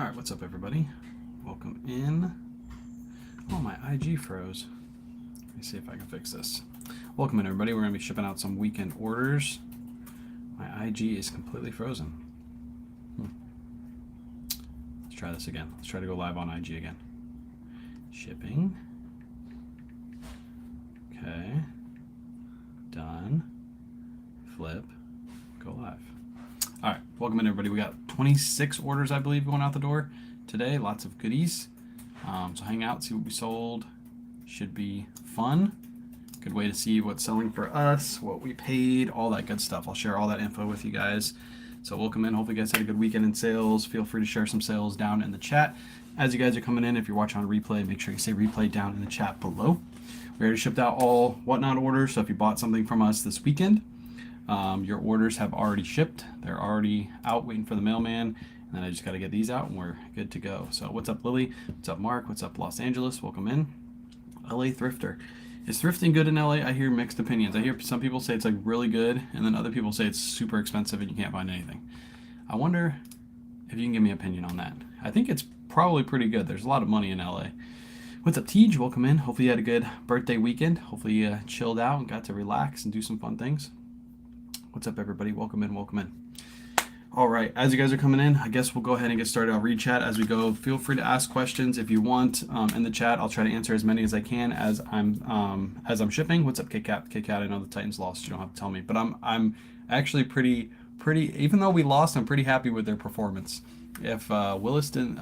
All right, what's up, everybody? Welcome in. Oh, my IG froze. Let me see if I can fix this. Welcome in, everybody. We're going to be shipping out some weekend orders. My IG is completely frozen. Let's try this again. Let's try to go live on IG again. Shipping. Okay. Done. Flip. Go live. All right, welcome in, everybody. We got 26 orders, I believe, going out the door today. Lots of goodies. So hang out, see what we sold. Should be fun. Good way to see what's selling for us, what we paid, all that good stuff. I'll share all that info with you guys. So welcome in. Hopefully you guys had a good weekend in sales. Feel free to share some sales down in the chat. As you guys are coming in, if you're watching on replay, make sure you say replay down in the chat below. We already shipped out all whatnot orders, so if you bought something from us this weekend, your orders have already shipped. They're already out waiting for the mailman. And then I just got to get these out and we're good to go. So what's up, Lily? What's up, Mark? What's up, Los Angeles? Welcome in. LA Thrifter. Is thrifting good in LA? I hear mixed opinions. I hear some people say it's like really good, and then other people say it's super expensive and you can't find anything. I wonder if you can give me an opinion on that. I think it's probably pretty good. There's a lot of money in LA. What's up, Tej? Welcome in. Hopefully you had a good birthday weekend. Hopefully you chilled out and got to relax and do some fun things. What's up, everybody? Welcome in, welcome in. All right, as you guys are coming in, I guess we'll go ahead and get started. I'll read chat as we go. Feel free to ask questions if you want in the chat. I'll try to answer as many as I can as I'm shipping. What's up, KCat? KCat, I know the Titans lost. You don't have to tell me, but I'm actually pretty. Even though we lost, I'm pretty happy with their performance. If Will Levis didn't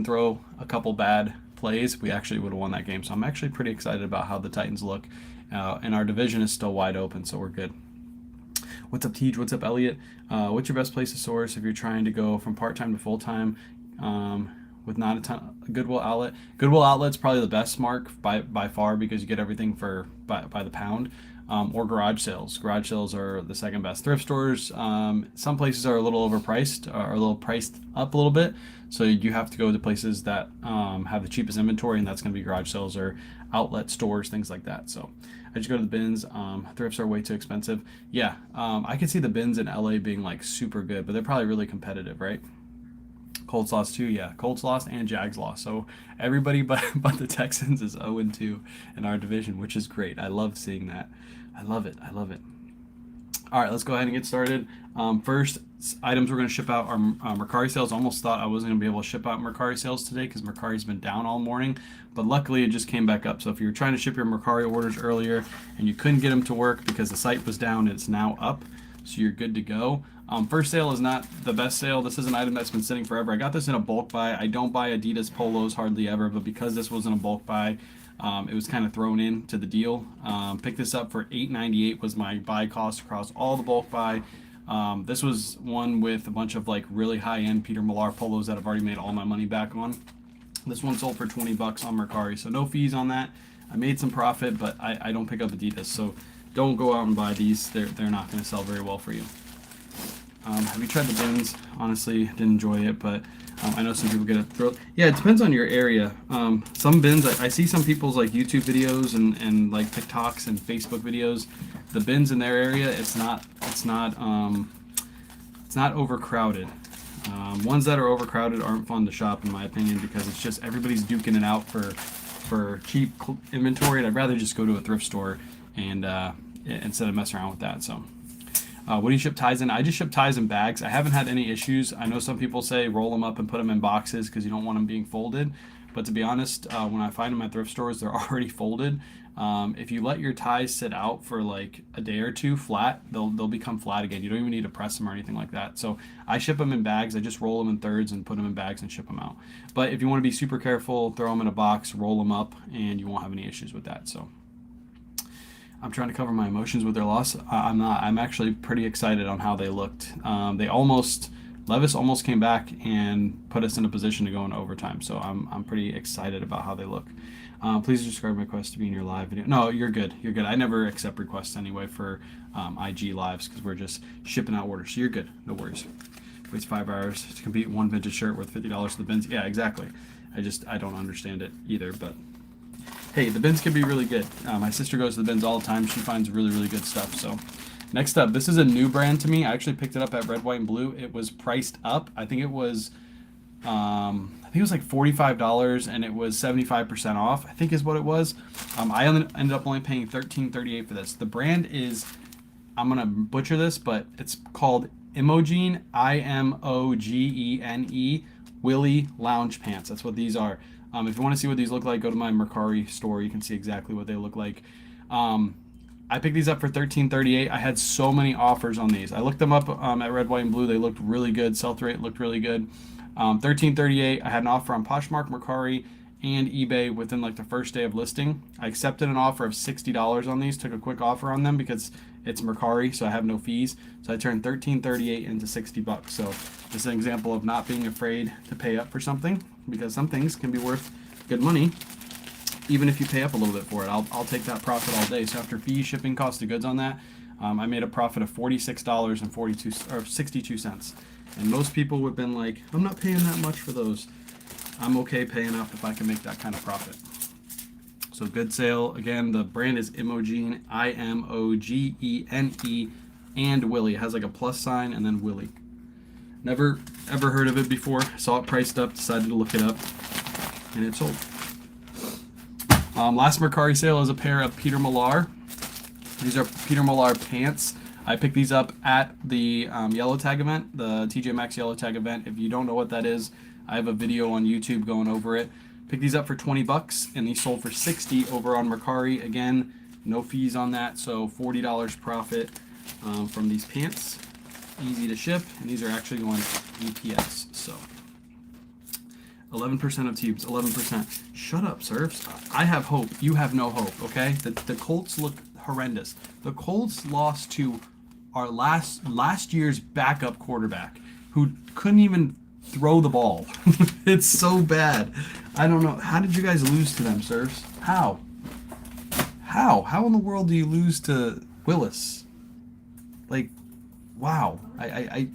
throw a couple bad plays, we actually would have won that game. So I'm actually pretty excited about how the Titans look. And our division is still wide open, so we're good. What's up, Tej? What's up, Elliot? What's your best place to source if you're trying to go from part-time to full-time with not a ton of Goodwill outlet? Goodwill outlet's probably the best, Mark, by far, because you get everything by the pound. Or garage sales. Garage sales are the second best. Thrift stores, some places are a little overpriced, or a little priced up a little bit. So you have to go to places that have the cheapest inventory, and that's going to be garage sales or outlet stores, things like that. So I just go to the bins. Thrifts are way too expensive. Yeah, I could see the bins in LA being like super good, but they're probably really competitive, right? Colts lost too, yeah. Colts lost and Jags lost. So everybody but the Texans is 0-2 in our division, which is great. I love seeing that. I love it. I love it. All right, let's go ahead and get started. First items we're going to ship out are Mercari sales. Almost thought I wasn't going to be able to ship out Mercari sales today because Mercari's been down all morning, but luckily it just came back up. So if you were trying to ship your Mercari orders earlier and you couldn't get them to work because the site was down, it's now up. So you're good to go. First sale is not the best sale. This is an item that's been sitting forever. I got this in a bulk buy. I don't buy Adidas polos hardly ever, but because this was in a bulk buy, it was kind of thrown into the deal. Picked this up for $8.98 was my buy cost across all the bulk buy. This was one with a bunch of like really high-end Peter Millar polos that I've already made all my money back on. This one sold for 20 bucks on Mercari, so no fees on that. I made some profit, but I don't pick up Adidas, so don't go out and buy these. They're not going to sell very well for you. Have you tried the bins? Honestly, didn't enjoy it, but I know some people get a thrill. Yeah, it depends on your area. Some bins, I see some people's like YouTube videos and like TikToks and Facebook videos. The bins in their area, it's not overcrowded. Ones that are overcrowded aren't fun to shop, in my opinion, because it's just everybody's duking it out for cheap inventory. And I'd rather just go to a thrift store and instead of messing around with that. So. What do you ship ties in? I just ship ties in bags. I haven't had any issues. I know some people say roll them up and put them in boxes because you don't want them being folded. But to be honest, when I find them at thrift stores, they're already folded. If you let your ties sit out for like a day or two flat, they'll become flat again. You don't even need to press them or anything like that. So I ship them in bags. I just roll them in thirds and put them in bags and ship them out. But if you want to be super careful, throw them in a box, roll them up, and you won't have any issues with that. So. I'm trying to cover my emotions with their loss. I'm not. I'm actually pretty excited on how they looked. Levis almost came back and put us in a position to go into overtime. So I'm pretty excited about how they look. Please describe my request to be in your live video. No, you're good. You're good. I never accept requests anyway for IG lives because we're just shipping out orders. So you're good. No worries. Waits 5 hours to compete one vintage shirt worth $50 to the bins. Yeah, exactly. I don't understand it either, but. Hey, the bins can be really good. My sister goes to the bins all the time. She finds really, really good stuff. So Next up, this is a new brand to me. I actually picked it up at Red, White, and Blue. It was priced up. I think it was like $45 and it was 75% off, I think is what it was. I ended up only paying $13.38 for this. The brand is, I'm gonna butcher this, but it's called Imogene, Imogene, Willy Lounge Pants. That's what these are. If you want to see what these look like, go to my Mercari store. You can see exactly what they look like. I picked these up for $13.38. I had so many offers on these. I looked them up at Red, White, and Blue. They looked really good. Sell-through rate looked really good. $13.38. I had an offer on Poshmark, Mercari, and eBay within like the first day of listing. I accepted an offer of $60 on these. Took a quick offer on them because it's Mercari, so I have no fees. So I turned $13.38 into $60. So this is an example of not being afraid to pay up for something, because some things can be worth good money even if you pay up a little bit for it. I'll take that profit all day. So after fees, shipping, cost of goods on that, I made a profit of $46.62. And most people would have been like, I'm not paying that much for those. I'm okay paying up if I can make that kind of profit. So good sale. Again, the brand is Imogene, Imogene, and Willy. It has like a plus sign and then Willy. Never ever heard of it before. Saw it priced up, decided to look it up, and it sold. Last Mercari sale is a pair of Peter Millar. These are Peter Millar pants. I picked these up at the Yellow Tag event, the TJ Maxx Yellow Tag event. If you don't know what that is, I have a video on YouTube going over it. Picked these up for $20, and these sold for $60 over on Mercari. Again, no fees on that, so $40 profit from these pants. Easy to ship, and these are actually going UPS. So 11% of tubes, 11%. Shut up, Surfs. I have hope. You have no hope, okay? The Colts look horrendous. The Colts lost to our last year's backup quarterback, who couldn't even throw the ball. It's so bad. I don't know. How did you guys lose to them, Surfs? How in the world do you lose to Willis? Like, wow. I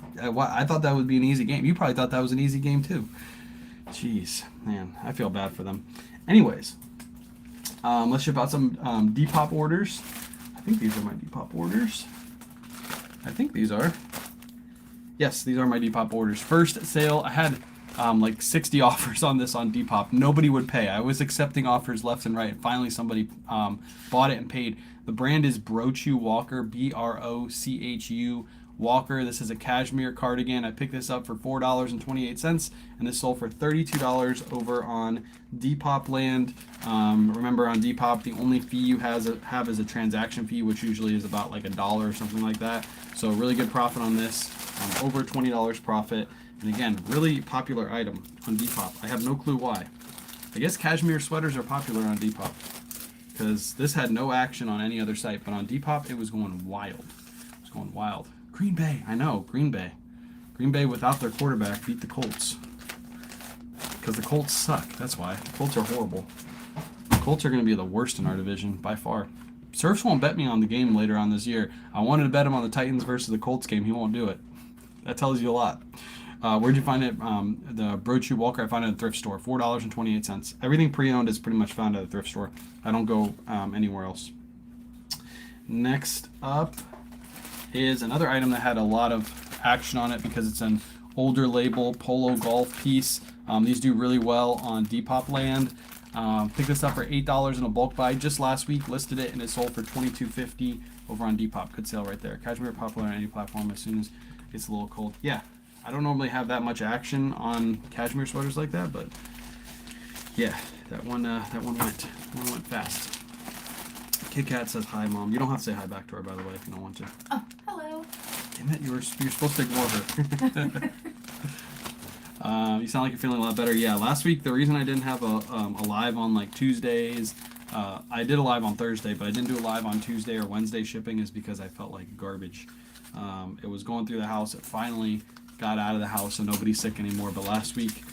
thought that would be an easy game. You probably thought that was an easy game too. Jeez, man, I feel bad for them. Anyways, let's ship out some Depop orders. I think these are my Depop orders. I think these are. Yes, these are my Depop orders. First sale, I had like 60 offers on this on Depop. Nobody would pay. I was accepting offers left and right. Finally, somebody bought it and paid. The brand is Brochu Walker, Brochu Walker. This is a cashmere cardigan. I picked this up for $4.28, and this sold for $32 over on Depop land. Remember, on Depop, the only fee you have is a transaction fee, which usually is about like $1 or something like that. So really good profit on this, over $20 profit. And again, really popular item on Depop. I have no clue why. I guess cashmere sweaters are popular on Depop, because this had no action on any other site, but on Depop it was going wild. It was going wild. Green Bay, I know, Green Bay. Green Bay without their quarterback beat the Colts. Because the Colts suck, that's why. The Colts are horrible. The Colts are going to be the worst in our division, by far. Surfs won't bet me on the game later on this year. I wanted to bet him on the Titans versus the Colts game. He won't do it. That tells you a lot. Where'd you find it? The Brochu Walker, I found it at a thrift store. $4.28. Everything pre-owned is pretty much found at a thrift store. I don't go anywhere else. Next up is another item that had a lot of action on it because it's an older label polo golf piece. These do really well on Depop land. Picked this up for $8 in a bulk buy just last week. Listed it and it sold for $22.50 over on Depop. Good sale right there. Cashmere popular on any platform as soon as it's a little cold. Yeah, I don't normally have that much action on cashmere sweaters like that, but yeah, that one went fast. Kit Kat says hi, Mom. You don't have to say hi back to her, by the way, if you don't want to. Oh, hello. Damn it, you're supposed to ignore her. You sound like you're feeling a lot better. Yeah, last week, the reason I didn't have a live on like Tuesdays, I did a live on Thursday, but I didn't do a live on Tuesday or Wednesday shipping is because I felt like garbage. It was going through the house. It finally got out of the house, so nobody's sick anymore. But last week,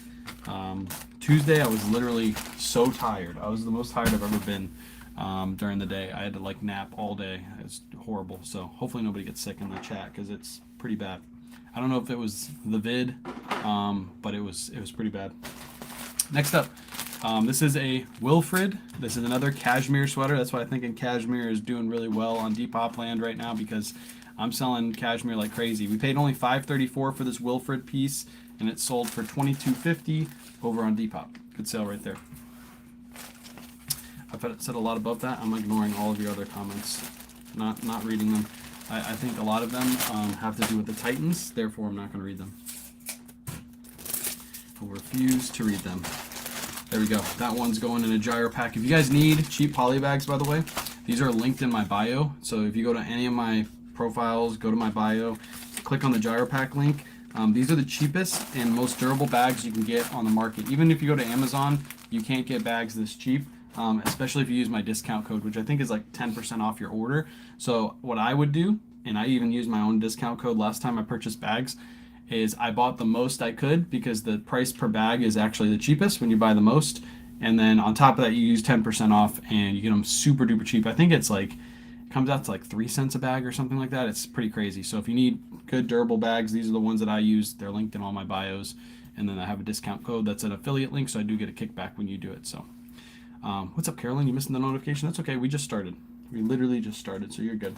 Tuesday, I was literally so tired. I was the most tired I've ever been. During the day, I had to like nap all day. It's horrible. So hopefully nobody gets sick in the chat because it's pretty bad. I don't know if it was the vid, but it was pretty bad. Next up, this is a Wilfred. This is another cashmere sweater. That's why I think cashmere is doing really well on Depop land right now because I'm selling cashmere like crazy. We paid only $5.34 for this Wilfred piece, and it sold for $22.50 over on Depop. Good sale right there. I've said a lot above that. I'm ignoring all of your other comments, not reading them. I think a lot of them have to do with the Titans, therefore I'm not going to read them. I'll refuse to read them. There we go. That one's going in a gyro pack. If you guys need cheap poly bags, by the way, these are linked in my bio. So if you go to any of my profiles, go to my bio, click on the gyro pack link. These are the cheapest and most durable bags you can get on the market. Even if you go to Amazon, you can't get bags this cheap. Especially if you use my discount code, which I think is like 10% off your order. So what I would do, and I even used my own discount code last time I purchased bags, is I bought the most I could because the price per bag is actually the cheapest when you buy the most. And then on top of that, you use 10% off and you get them super duper cheap. I think it's like, it comes out to like 3 cents a bag or something like that. It's pretty crazy. So if you need good durable bags, these are the ones that I use. They're linked in all my bios. And then I have a discount code that's an affiliate link, so I do get a kickback when you do it. So. What's up, Carolyn? You missing the notification? That's okay. We just started. We literally just started, so you're good.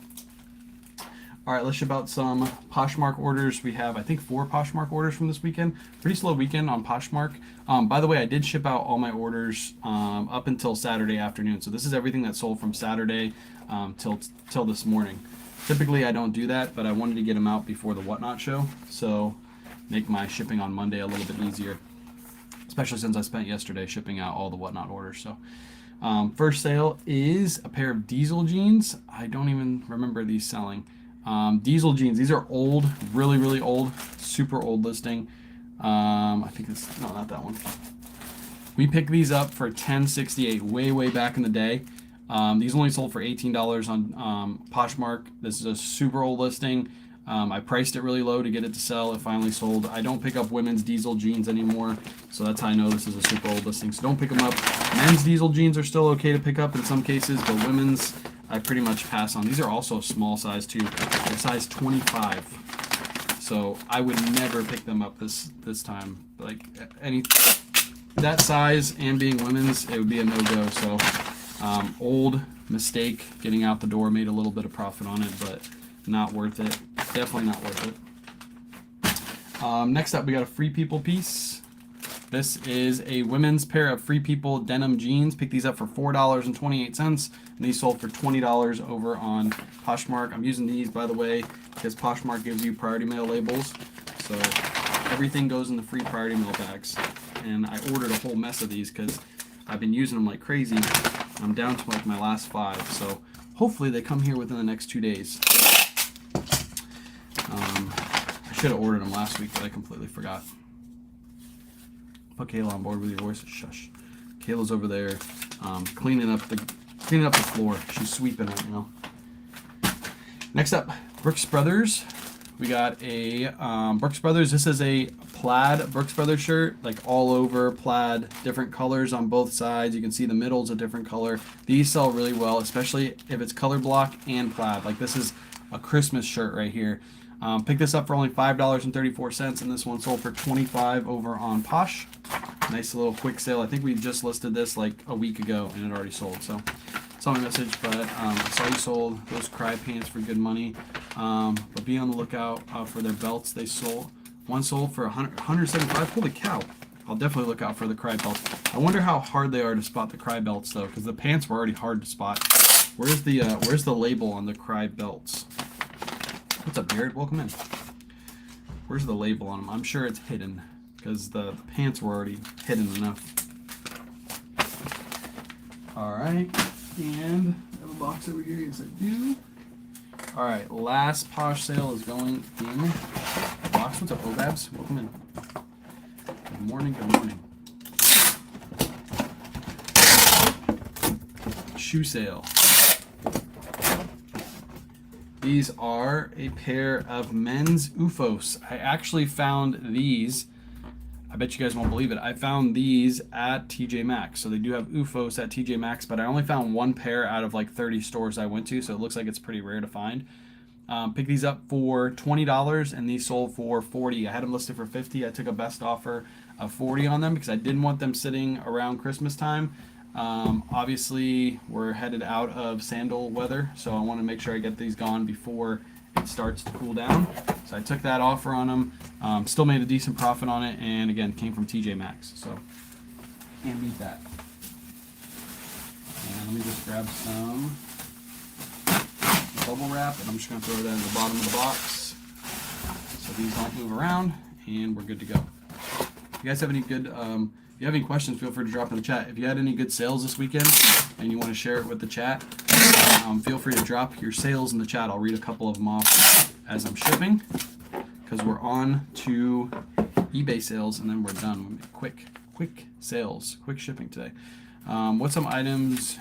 All right, let's ship out some Poshmark orders. We have, I think, 4 Poshmark orders from this weekend. Pretty slow weekend on Poshmark. By the way, I did ship out all my orders up until Saturday afternoon. So this is everything that sold from Saturday till this morning. Typically, I don't do that, but I wanted to get them out before the Whatnot show, so make my shipping on Monday a little bit easier. Especially since I spent yesterday shipping out all the Whatnot orders. So first sale is a pair of diesel jeans. I don't even remember these selling. Diesel jeans, these are old, really old, super old listing. I think it's, no, not that one. We picked these up for $10.68 way back in the day. These only sold for $18 on Poshmark. This is a super old listing. I priced it really low to get it to sell. It finally sold. I don't pick up women's diesel jeans anymore, so that's how I know this is a super old listing. So don't pick them up. Men's diesel jeans are still okay to pick up in some cases, but women's I pretty much pass on. These are also small size too. They're size 25. So I would never pick them up this time. Like any that size and being women's, it would be a no-go. So old mistake getting out the door. Made a little bit of profit on it, but not worth it. Definitely not worth it. Next up, we got a Free People piece. This is a women's pair of Free People denim jeans. Picked these up for $4.28, and these sold for $20 over on Poshmark. I'm using these, by the way, because Poshmark gives you priority mail labels. So everything goes in the free priority mail bags. And I ordered a whole mess of these because I've been using them like crazy. I'm down to like my last 5. So hopefully they come here within the next 2 days. I should have ordered them last week, but I completely forgot. Put Kayla on board with your voice. Shush. Kayla's over there cleaning up the floor. She's sweeping it, you know. Next up, Brooks Brothers. We got a Brooks Brothers. This is a plaid Brooks Brothers shirt, like all over plaid, different colors on both sides. You can see the middle's a different color. These sell really well, especially if it's color block and plaid. Like this is a Christmas shirt right here. Picked this up for only $5.34, and this one sold for $25 over on Posh. Nice little quick sale. I think we just listed this like a week ago, and it already sold. So, saw my message, but I saw you sold those Cry pants for good money. But be on the lookout for their belts. They sold. One sold for $175. Holy cow! I'll definitely look out for the Cry belts. I wonder how hard they are to spot the Cry belts though, because the pants were already hard to spot. Where's the label on the Cry belts? What's up, Jared? Welcome in. Where's the label on them? I'm sure it's hidden because the pants were already hidden enough. All right, and I have a box over here. Yes, I do. All right, last Posh sale is going in the box. What's up, Obabs? Welcome in. Good morning. Good morning. Shoe sale. These are a pair of men's OOFOS. I actually found these. I bet you guys won't believe it. I found these at TJ Maxx. So they do have OOFOS at TJ Maxx, but I only found one pair out of like 30 stores I went to, so it looks like it's pretty rare to find. Picked these up for $20, and these sold for $40. I had them listed for $50. I took a best offer of $40 on them because I didn't want them sitting around Christmas time. Obviously, we're headed out of sandal weather, so I want to make sure I get these gone before it starts to cool down. So I took that offer on them, still made a decent profit on it, and again, came from TJ Maxx. So can't beat that. And let me just grab some bubble wrap, and I'm just going to throw that in the bottom of the box so these don't move around, and we're good to go. If you guys have any good, if you have any questions, feel free to drop in the chat. If you had any good sales this weekend and you want to share it with the chat, feel free to drop your sales in the chat. I'll read a couple of them off as I'm shipping, because we're on to eBay sales and then we're done. Quick sales, quick shipping today. What's some items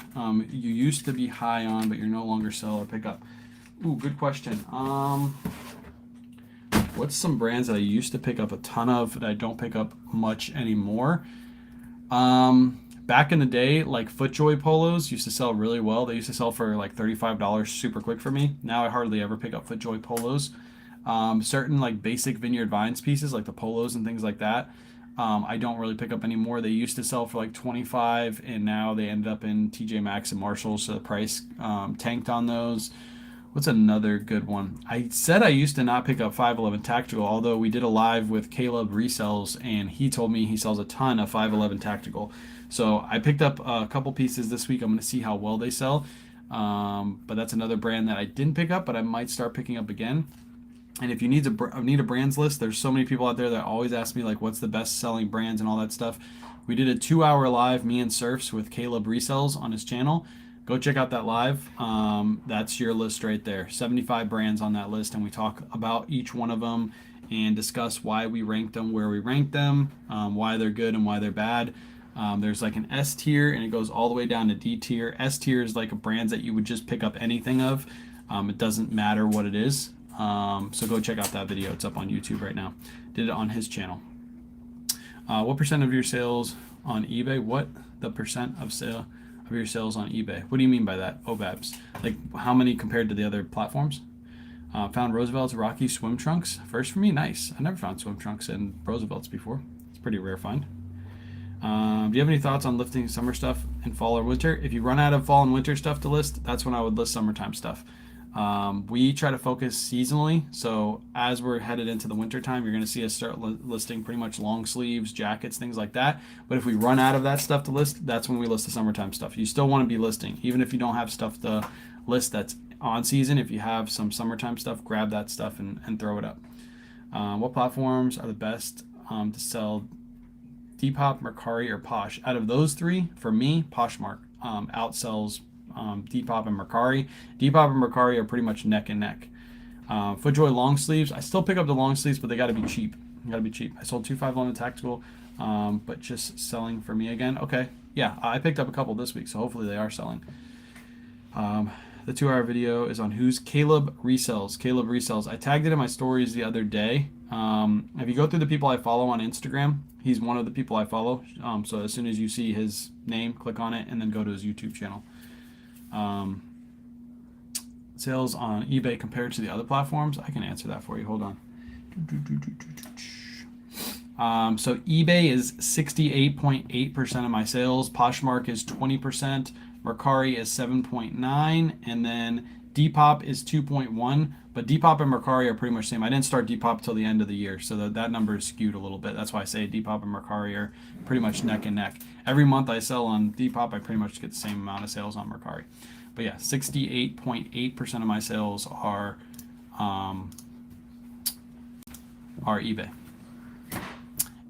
you used to be high on but you're no longer sell or pick up? Ooh, good question. What's some brands that I used to pick up a ton of that I don't pick up much anymore? Back in the day, like FootJoy polos used to sell really well. They used to sell for like $35 super quick for me. Now I hardly ever pick up FootJoy polos. Certain like basic Vineyard Vines pieces, like the polos and things like that, I don't really pick up anymore. They used to sell for like $25, and now they ended up in TJ Maxx and Marshalls, so the price tanked on those. What's another good one? I said I used to not pick up 511 Tactical, although we did a live with Caleb Resells, and he told me he sells a ton of 511 Tactical. So I picked up a couple pieces this week. I'm going to see how well they sell. But that's another brand that I didn't pick up, but I might start picking up again. And if you need a brands list, there's so many people out there that always ask me like, what's the best selling brands and all that stuff. We did a 2-hour live, me and Surfs, with Caleb Resells on his channel. Go check out that live. That's your list right there. 75 brands on that list, and we talk about each one of them and discuss why we ranked them, where we ranked them, why they're good and why they're bad. There's like an S tier, and it goes all the way down to D tier. S tier is like a brand that you would just pick up anything of. It doesn't matter what it is. So go check out that video. It's up on YouTube right now. Did it on his channel. What percent of your sales on eBay? What the percent of your sales on eBay? What do you mean by that? OBABs. Like how many compared to the other platforms? Found Roosevelt's Rocky swim trunks. First for me, nice. I never found swim trunks in Roosevelt's before. It's a pretty rare find. Do you have any thoughts on listing summer stuff in fall or winter? If you run out of fall and winter stuff to list, that's when I would list summertime stuff. We try to focus seasonally, so as we're headed into the winter time, you're going to see us start listing pretty much long sleeves, jackets, things like that. But if we run out of that stuff to list, that's when we list the summertime stuff. You still want to be listing, even if you don't have stuff to list that's on season. If you have some summertime stuff, grab that stuff and throw it up. What platforms are the best to sell? Depop, Mercari, or Posh? Out of those three, for me, Poshmark outsells Depop and Mercari. Depop and Mercari are pretty much neck and neck. FootJoy long sleeves, I still pick up the long sleeves, but they got to be cheap. I sold 2 511 Tactical, but just selling for me again. Okay, yeah, I picked up a couple this week, so hopefully they are selling. The 2-hour video is on who's Caleb Resells. Caleb Resells. I tagged it in my stories the other day. If you go through the people I follow on Instagram, he's one of the people I follow. So as soon as you see his name, click on it and then go to his YouTube channel. Sales on eBay compared to the other platforms, I can answer that for you. Hold on. So eBay is 68.8% of my sales. Poshmark is 20%. Mercari is 7.9%, and then Depop is 2.1%. But Depop and Mercari are pretty much the same. I didn't start Depop till the end of the year, so that number is skewed a little bit. That's why I say Depop and Mercari are pretty much neck and neck. Every month I sell on Depop, I pretty much get the same amount of sales on Mercari. But yeah, 68.8% of my sales are eBay.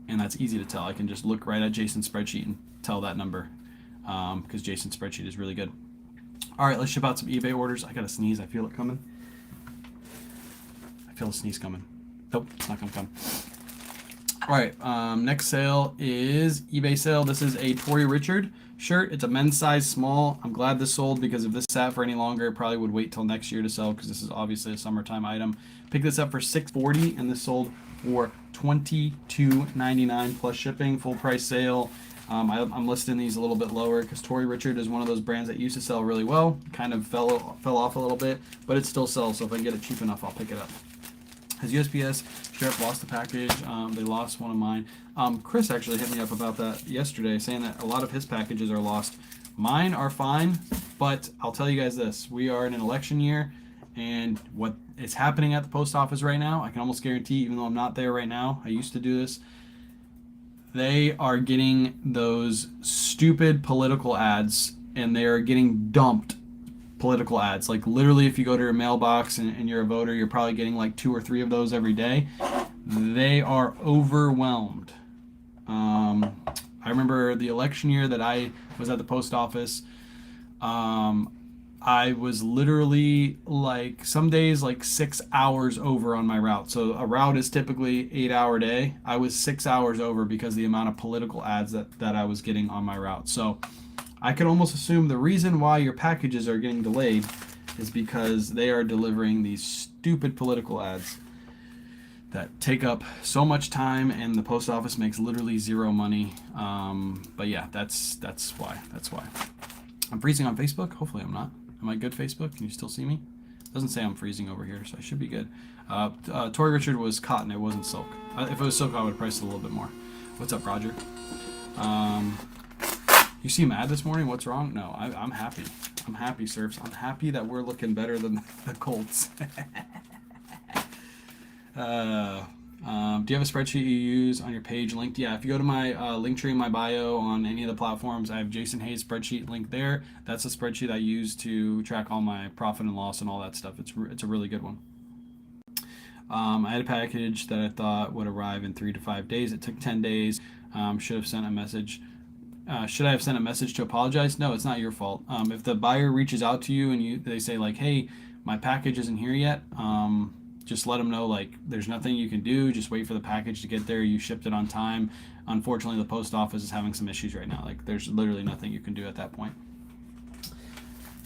And that's easy to tell. I can just look right at Jason's spreadsheet and tell that number, because Jason's spreadsheet is really good. All right, let's ship out some eBay orders. I got to sneeze. I feel it coming. I feel a sneeze coming. Nope, it's not going to come. All right, next sale is eBay sale. This is a Tory Richard shirt. It's a men's size small. I'm glad this sold, because if this sat for any longer, it probably would wait till next year to sell, because this is obviously a summertime item. Picked this up for $6.40, and this sold for $22.99 plus shipping. Full price sale. I'm listing these a little bit lower because Tory Richard is one of those brands that used to sell really well. Kind of fell off a little bit, but it still sells. So if I can get it cheap enough, I'll pick it up. Has USPS Sheriff lost a package? They lost one of mine. Chris actually hit me up about that yesterday, saying that a lot of his packages are lost. Mine are fine, but I'll tell you guys this: we are in an election year, And what is happening at the post office right now, I can almost guarantee, even though I'm not there right now, I used to do this, they are getting those stupid political ads, and they are getting dumped political ads. Like literally, if you go to your mailbox and you're a voter, you're probably getting like 2 or 3 of those every day. They are overwhelmed. I remember the election year that I was at the post office. I was literally like some days like 6 hours over on my route. So a route is typically 8-hour day. I was 6 hours over because of the amount of political ads that I was getting on my route. So I could almost assume the reason why your packages are getting delayed is because they are delivering these stupid political ads that take up so much time, and the post office makes literally zero money. But yeah, that's why. That's why. I'm freezing on Facebook. Hopefully I'm not. Am I good, Facebook? Can you still see me? It doesn't say I'm freezing over here, so I should be good. Tori Richard was cotton. It wasn't silk. If it was silk, I would have priced it a little bit more. What's up, Roger? You seem mad this morning. What's wrong? No, I'm happy. I'm happy, Surfs. I'm happy that we're looking better than the Colts. Do you have a spreadsheet you use on your page linked? Yeah, if you go to my link tree in my bio on any of the platforms, I have Jason Hayes spreadsheet linked there. That's a spreadsheet I use to track all my profit and loss and all that stuff. It's a really good one. I had a package that I thought would arrive in 3 to 5 days. It took 10 days. Should have sent a message. Should I have sent a message to apologize? No, it's not your fault. If the buyer reaches out to you and they say like, hey, my package isn't here yet, just let them know like there's nothing you can do. Just wait for the package to get there. You shipped it on time. Unfortunately, the post office is having some issues right now. Like there's literally nothing you can do at that point.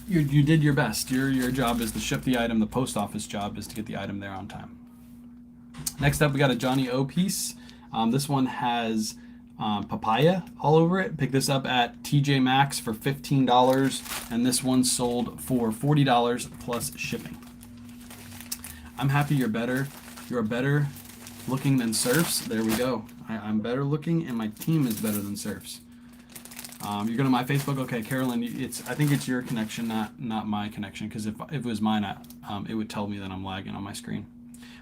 You did your best. Your job is to ship the item. The post office job is to get the item there on time. Next up, we got a Johnny O piece. This one has papaya all over it. Pick this up at TJ Maxx for $15, and this one sold for $40 plus shipping. I'm happy you're better. You're better looking than Surfs. There we go. I'm better looking, and my team is better than Surfs. You're going to my Facebook. Okay, Carolyn. I think it's your connection, not my connection. Because if it was mine, it would tell me that I'm lagging on my screen.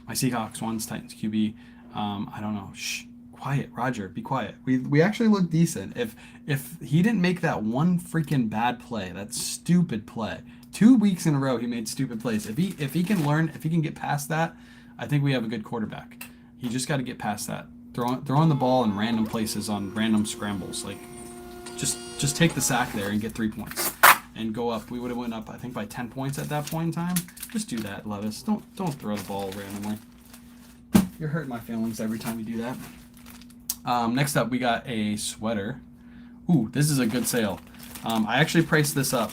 My Seahawks, Ones, Titans, QB. I don't know. Shh. Quiet, Roger. Be quiet. We actually look decent. If he didn't make that one freaking bad play, that stupid play, 2 weeks in a row he made stupid plays. If he can get past that, I think we have a good quarterback. He just got to get past that. Throwing the ball in random places on random scrambles, like just take the sack there and get 3 points and go up. We would have went up, I think, by 10 points at that point in time. Just do that, Levis. Don't throw the ball randomly. You're hurting my feelings every time you do that. Next up, we got a sweater. Ooh, this is a good sale. I actually priced this up,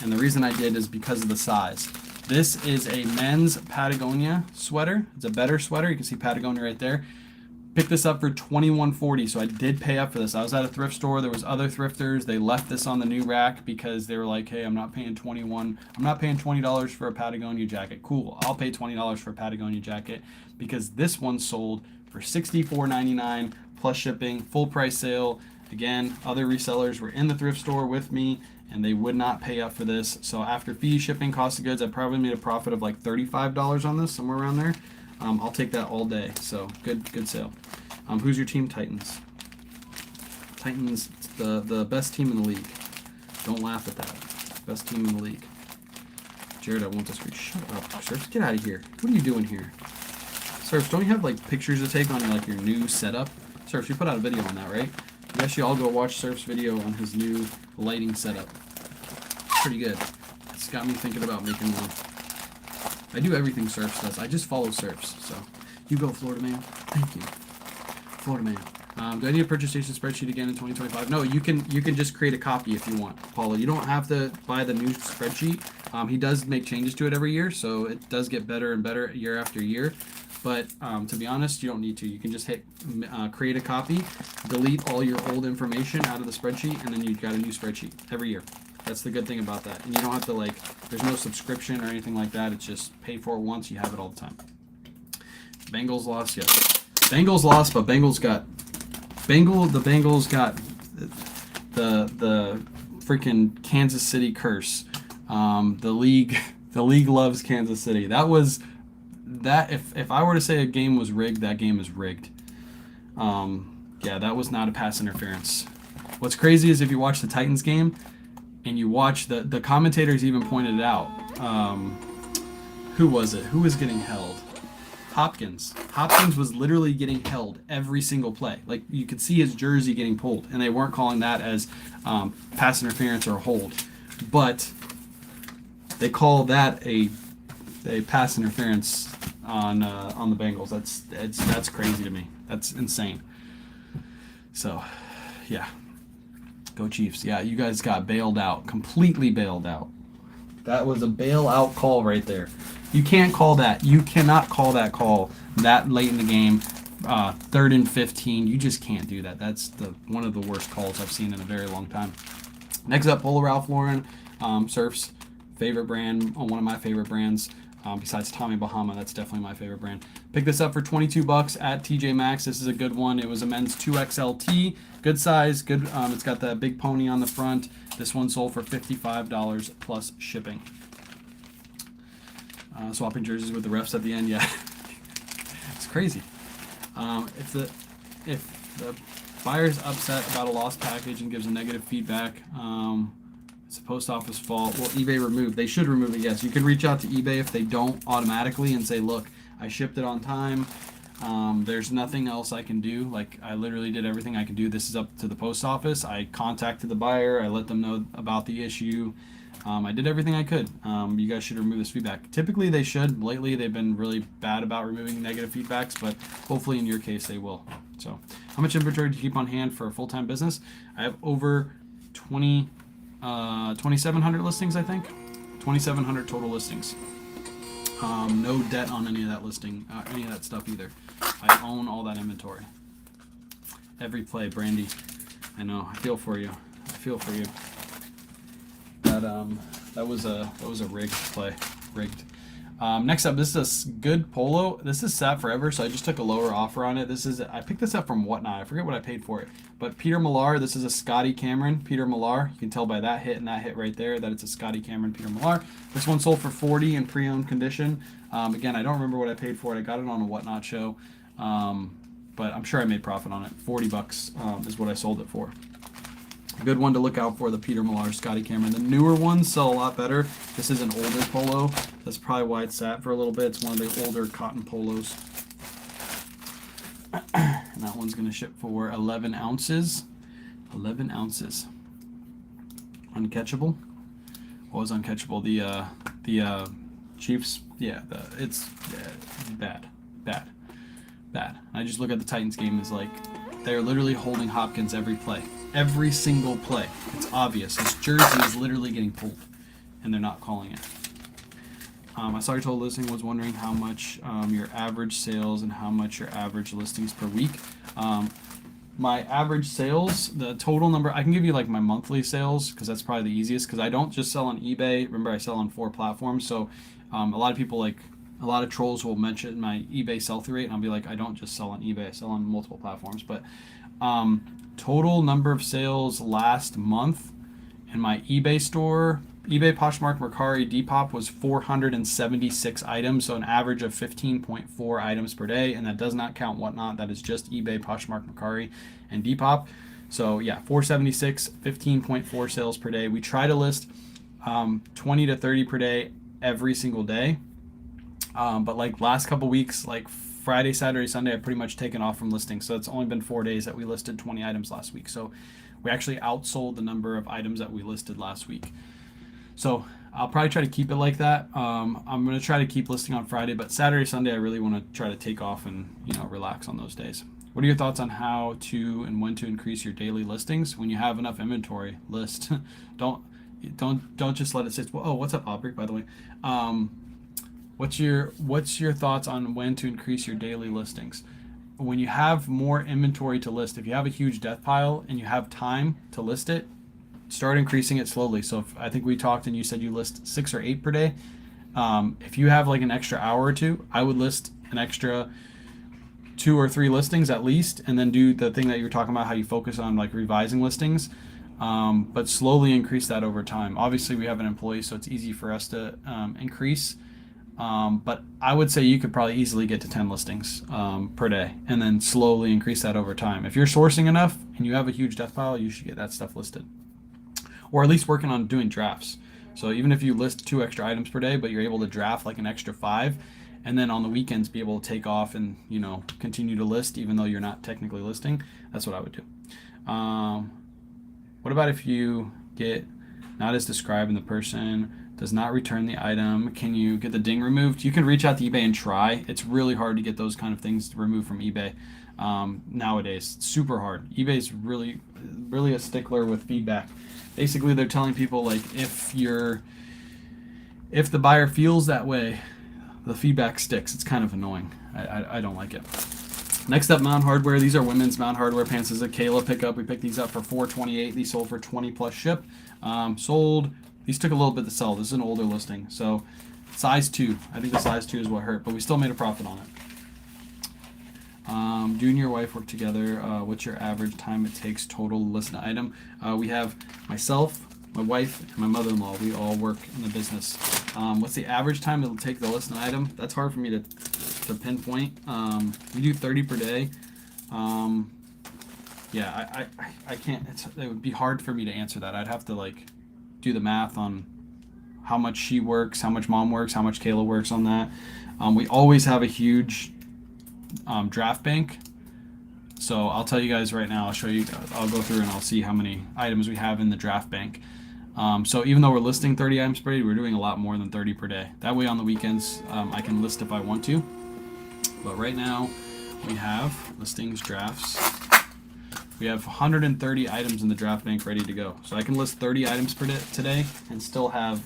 and the reason I did is because of the size. This is a men's Patagonia sweater. It's a better sweater. You can see Patagonia right there. Picked this up for $21.40, so I did pay up for this. I was at a thrift store. There was other thrifters. They left this on the new rack because they were like, hey, I'm not paying $20 for a Patagonia jacket. Cool, I'll pay $20 for a Patagonia jacket because this one sold for $64.99 plus shipping, full price sale. Again, other resellers were in the thrift store with me and they would not pay up for this. So after fee, shipping, cost of goods, I probably made a profit of like $35 on this, somewhere around there. I'll take that all day. So good sale. Who's your team? Titans. Titans, the best team in the league. Don't laugh at that. Best team in the league. Jared, I want this for you. Shut up, Surfs. Get out of here. What are you doing here? Surfs, don't you have like pictures to take on like your new setup? Surfs, you put out a video on that, right? You guys should all go watch Surf's video on his new lighting setup. Pretty good. It's got me thinking about making one. I do everything Surfs does. I just follow Surfs. So, you go, Florida man. Thank you, Florida man. Do I need a purchase station spreadsheet again in 2025? No, you can just create a copy if you want, Paula. You don't have to buy the new spreadsheet. He does make changes to it every year, so it does get better and better year after year. But to be honest, you don't need to. You can just hit create a copy, delete all your old information out of the spreadsheet, and then you've got a new spreadsheet every year. That's the good thing about that. And you don't have to there's no subscription or anything like that. It's just pay for it once, you have it all the time. Bengals lost, yes. Bengals lost, but the Bengals got the freaking Kansas City curse. The The league loves Kansas City. That was that. If I were to say a game was rigged, that game is rigged. Yeah, that was not a pass interference. What's crazy is if you watch the Titans game and you watch the commentators even pointed it out. Who was it? Who was getting held? Hopkins. Hopkins was literally getting held every single play. Like, you could see his jersey getting pulled, and they weren't calling that as pass interference or hold. But they call that a pass interference on the Bengals. That's crazy to me. That's insane. So, yeah. Go Chiefs. Yeah, you guys got bailed out. Completely bailed out. That was a bailout call right there. You can't call that. You cannot call that call that late in the game. 3rd and 15. You just can't do that. That's one of the worst calls I've seen in a very long time. Next up, Polo Ralph Lauren. Surf's favorite brand. One of my favorite brands. Besides Tommy Bahama, that's definitely my favorite brand. Picked this up for $22 at TJ Maxx. This is a good one. It was a men's 2XLT. Good size. Good. It's got that big pony on the front. This one sold for $55 plus shipping. Swapping jerseys with the refs at the end, yeah. It's crazy. If the buyer's upset about a lost package and gives a negative feedback, it's a post office fault. Well, eBay remove. They should remove it, yes. You can reach out to eBay if they don't automatically and say, look, I shipped it on time. There's nothing else I can do. Like, I literally did everything I can do. This is up to the post office. I contacted the buyer. I let them know about the issue. I did everything I could. You guys should remove this feedback. Typically they should. Lately they've been really bad about removing negative feedbacks, but hopefully in your case they will. So, how much inventory do you keep on hand for a full-time business? I have over 2,700 listings, I think. 2,700 total listings. No debt on any of that listing, any of that stuff either. I own all that inventory. Every play, Brandy. I know. I feel for you. I feel for you. That was a rigged play. Rigged. Next up, this is a good polo. This is sat forever, so I just took a lower offer on it. I picked this up from Whatnot. I forget what I paid for it. But Peter Millar, this is a Scotty Cameron Peter Millar. You can tell by that hit and that hit right there that it's a Scotty Cameron Peter Millar. This one sold for $40 in pre-owned condition. Again, I don't remember what I paid for it. I got it on a Whatnot show, but I'm sure I made profit on it. $40 is what I sold it for. A good one to look out for, the Peter Millar Scotty Cameron. The newer ones sell a lot better. This is an older polo. That's probably why it sat for a little bit. It's one of the older cotton polos. And that one's going to ship for 11 ounces. 11 ounces. Uncatchable. What was uncatchable? The Chiefs. Yeah, it's bad. I just look at the Titans game as like they're literally holding Hopkins every play. Every single play. It's obvious. His jersey is literally getting pulled, and they're not calling it. I saw your total listing, was wondering how much your average sales and how much your average listings per week. My average sales, the total number, I can give you like my monthly sales because that's probably the easiest because I don't just sell on eBay. Remember, I sell on 4 platforms. So a lot of people, like a lot of trolls will mention my eBay sell-through rate, and I'll be like, I don't just sell on eBay. I sell on multiple platforms. But total number of sales last month in my eBay store, eBay, Poshmark, Mercari, Depop, was 476 items, so an average of 15.4 items per day, and that does not count Whatnot. That is just eBay, Poshmark, Mercari, and Depop. So yeah, 476, 15.4 sales per day. We try to list 20 to 30 per day every single day, but like last couple weeks, like Friday, Saturday, Sunday, I've pretty much taken off from listing. So it's only been 4 days that we listed 20 items last week. So we actually outsold the number of items that we listed last week. So I'll probably try to keep it like that. I'm going to try to keep listing on Friday, but Saturday, Sunday, I really want to try to take off and, relax on those days. What are your thoughts on how to and when to increase your daily listings? When you have enough inventory, list. Don't just let it sit. Oh, what's up, Aubrey, by the way? What's your thoughts on when to increase your daily listings? When you have more inventory to list, if you have a huge death pile and you have time to list it, start increasing it slowly. So I think we talked and you said you list 6 or 8 per day. If you have like an extra hour or two, I would list an extra 2 or 3 listings at least, and then do the thing that you were talking about, how you focus on like revising listings. but slowly increase that over time. Obviously, we have an employee, so it's easy for us to increase. But I would say you could probably easily get to 10 listings per day, and then slowly increase that over time. If you're sourcing enough and you have a huge death pile, you should get that stuff listed, or at least working on doing drafts. So even if you list 2 extra items per day, but you're able to draft like an extra 5, and then on the weekends be able to take off and continue to list even though you're not technically listing, that's what I would do. What about if you get not as described and the person does not return the item? Can you get the ding removed? You can reach out to eBay and try. It's really hard to get those kind of things removed from eBay nowadays. It's super hard. eBay's really a stickler with feedback. Basically, they're telling people like if the buyer feels that way, the feedback sticks. It's kind of annoying. I don't like it. Next up, Mountain Hardware. These are women's Mountain Hardware pants. This is a Kayla pickup. We picked these up for $4.28. These sold for $20 plus ship. Sold. These took a little bit to sell. This is an older listing. So size 2. I think the size 2 is what hurt, but we still made a profit on it. You and your wife work together. What's your average time it takes total to list an item? We have myself, my wife, and my mother-in-law. We all work in the business. What's the average time it'll take to list an item? That's hard for me to pinpoint. We do 30 per day. Yeah, I can't. It would be hard for me to answer that. I'd have to do the math on how much she works, how much mom works, how much Kayla works on that. We always have a huge draft bank. So I'll tell you guys right now. I'll show you. I'll go through and I'll see how many items we have in the draft bank. So even though we're listing 30 items per day, we're doing a lot more than 30 per day. That way on the weekends, I can list if I want to. But right now we have listings, drafts. We have 130 items in the draft bank ready to go. So I can list 30 items per day today and still have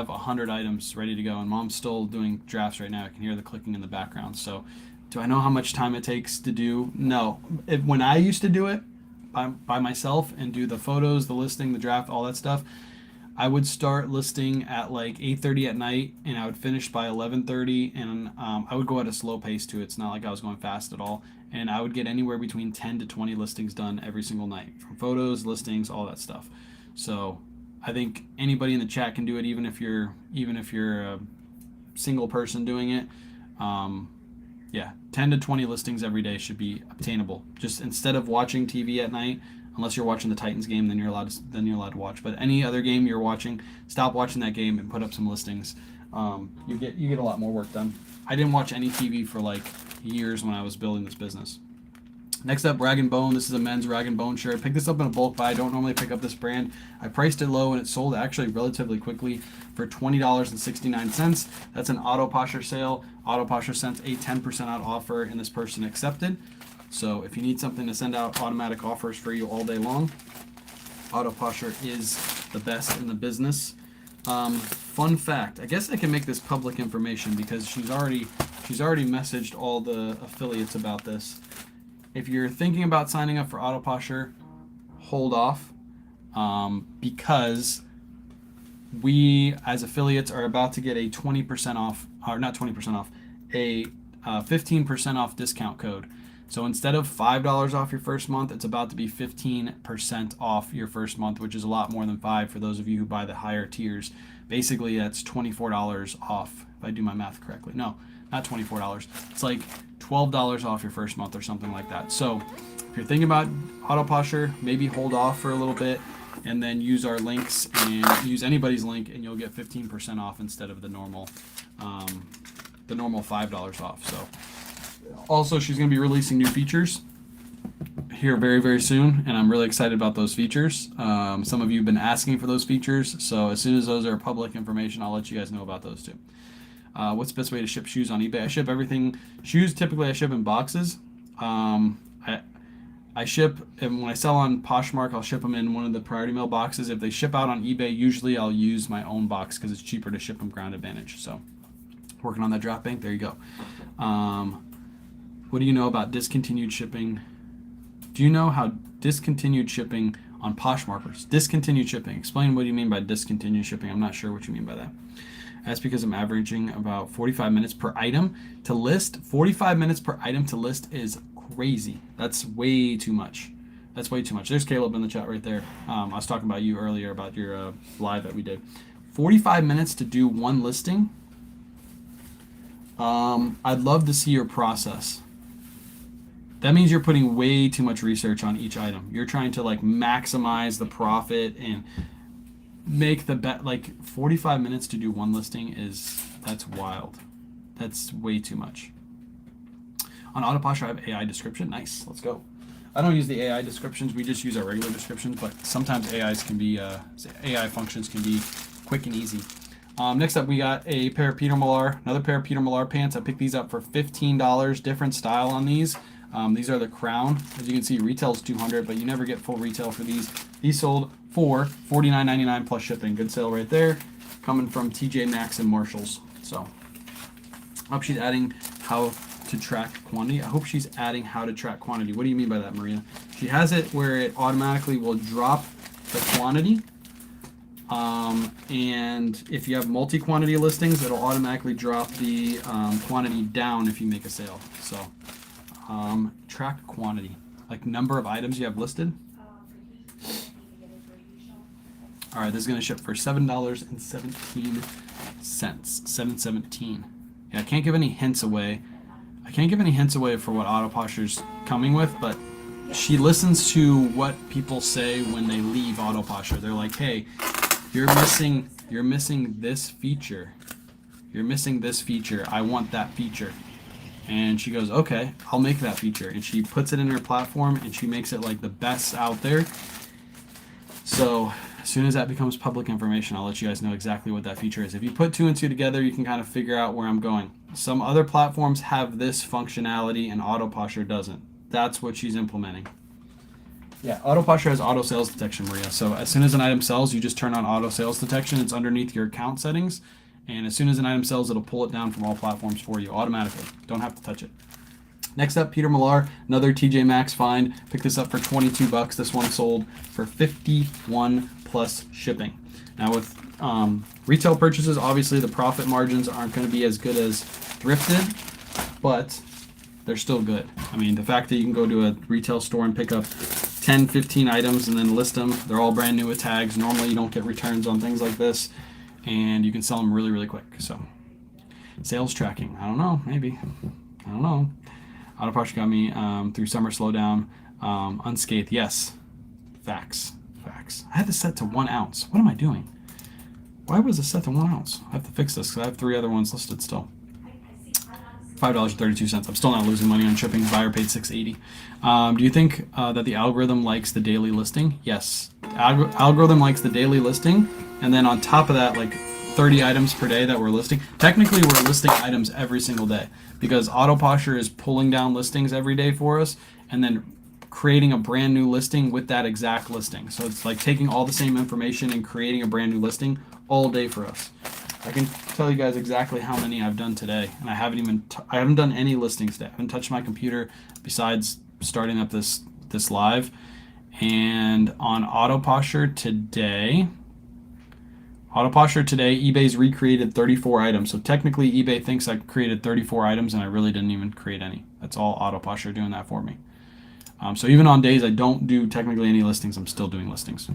100 items ready to go. And mom's still doing drafts right now. I can hear the clicking in the background. So do I know how much time it takes to do? No. When I used to do it by myself and do the photos, the listing, the draft, all that stuff, I would start listing at like 8:30 at night and I would finish by 11:30, and I would go at a slow pace too. It's not like I was going fast at all. And I would get anywhere between 10 to 20 listings done every single night, from photos, listings, all that stuff. So I think anybody in the chat can do it, even if you're a single person doing it. Yeah, 10 to 20 listings every day should be obtainable. Just instead of watching TV at night, unless you're watching the Titans game, then you're allowed to watch. But any other game you're watching, stop watching that game and put up some listings. You get a lot more work done. I didn't watch any TV for like years when I was building this business. Next up, Rag & Bone. This is a men's Rag & Bone shirt. I picked this up in a bulk buy. I don't normally pick up this brand. I priced it low and it sold actually relatively quickly for $20.69. That's an AutoPosher sale. AutoPosher sent a 10% out offer and this person accepted. So if you need something to send out automatic offers for you all day long, AutoPosher is the best in the business. Fun fact, I guess I can make this public information because she's already messaged all the affiliates about this. If you're thinking about signing up for AutoPosher, hold off, because we as affiliates are about to get a 20% off, or not 20% off, a 15% off discount code. So instead of $5 off your first month, it's about to be 15% off your first month, which is a lot more than $5 for those of you who buy the higher tiers. Basically, that's $24 off, if I do my math correctly. No, not $24. It's like $12 off your first month or something like that. So if you're thinking about AutoPosher, maybe hold off for a little bit and then use our links and use anybody's link and you'll get 15% off instead of the normal $5 off. So also, she's going to be releasing new features here very, very soon, and I'm really excited about those features. Some of you have been asking for those features, so as soon as those are public information, I'll let you guys know about those too. What's the best way to ship shoes on eBay? I ship everything. Shoes, typically I ship in boxes. I ship, and when I sell on Poshmark, I'll ship them in one of the priority mail boxes. If they ship out on eBay, usually I'll use my own box because it's cheaper to ship them ground advantage. So working on that drop bank, there you go. What do you know about discontinued shipping? Do you know how discontinued shipping on Poshmark works? Discontinued shipping. Explain what you mean by discontinued shipping. I'm not sure what you mean by that. That's because I'm averaging about 45 minutes per item to list. 45 minutes per item to list is crazy. That's way too much. That's way too much. There's Caleb in the chat right there. I was talking about you earlier about your live that we did. 45 minutes to do one listing. I'd love to see your process. That means you're putting way too much research on each item. You're trying to like maximize the profit and make the bet. Like 45 minutes to do one listing that's wild. That's way too much. On AutoPosher, I have AI description. Nice, let's go. I don't use the AI descriptions. We just use our regular descriptions, but sometimes AI functions can be quick and easy. Next up, we got a pair of Peter Millar, another pair of Peter Millar pants. I picked these up for $15. Different style on these. These are the Crown. As you can see, retail is $200, but you never get full retail for these. These sold for $49.99 plus shipping. Good sale right there. Coming from TJ Maxx and Marshalls. So, I hope she's adding how to track quantity. I hope she's adding how to track quantity. What do you mean by that, Maria? She has it where it automatically will drop the quantity. And if you have multi-quantity listings, it'll automatically drop the quantity down if you make a sale. So, track quantity, like number of items you have listed. All right, this is gonna ship for $7.17. $7.17. Yeah, I can't give any hints away. I can't give any hints away for what AutoPosher's coming with, but she listens to what people say when they leave AutoPosher. They're like, hey, you're missing this feature. You're missing this feature. I want that feature. And she goes, okay, I'll make that feature. And she puts it in her platform and she makes it like the best out there. So as soon as that becomes public information, I'll let you guys know exactly what that feature is. If you put two and two together, you can kind of figure out where I'm going. Some other platforms have this functionality and AutoPosher doesn't. That's what she's implementing. Yeah, AutoPosher has auto sales detection, Maria. So as soon as an item sells, you just turn on auto sales detection. It's underneath your account settings. And as soon as an item sells, it'll pull it down from all platforms for you automatically. Don't have to touch it. Next up, Peter Millar, another TJ Maxx find. Picked this up for 22 bucks. This one sold for 51 plus shipping. Now with retail purchases, obviously the profit margins aren't going to be as good as thrifted, but they're still good. I mean, the fact that you can go to a retail store and pick up 10, 15 items and then list them, they're all brand new with tags. Normally you don't get returns on things like this, and you can sell them really, really quick. So sales tracking, I don't know, maybe. I don't know. AutoPosher got me through summer slowdown, unscathed. Yes, facts. I had this set to 1 ounce. What am I doing? Why was it set to 1 ounce? I have to fix this because I have 3 other ones listed still. $5.32. I'm still not losing money on shipping. Buyer paid $6.80. Do you think that the algorithm likes the daily listing? Yes. Algorithm likes the daily listing, and then on top of that, like 30 items per day that we're listing. Technically, we're listing items every single day because AutoPosher is pulling down listings every day for us and then creating a brand new listing with that exact listing. So it's like taking all the same information and creating a brand new listing all day for us. I can tell you guys exactly how many I've done today, and I haven't done any listings today. I haven't touched my computer besides starting up this live. And on AutoPosher today, eBay's recreated 34 items. So technically, eBay thinks I created 34 items, and I really didn't even create any. That's all AutoPosher doing that for me. So even on days I don't do technically any listings, I'm still doing listings.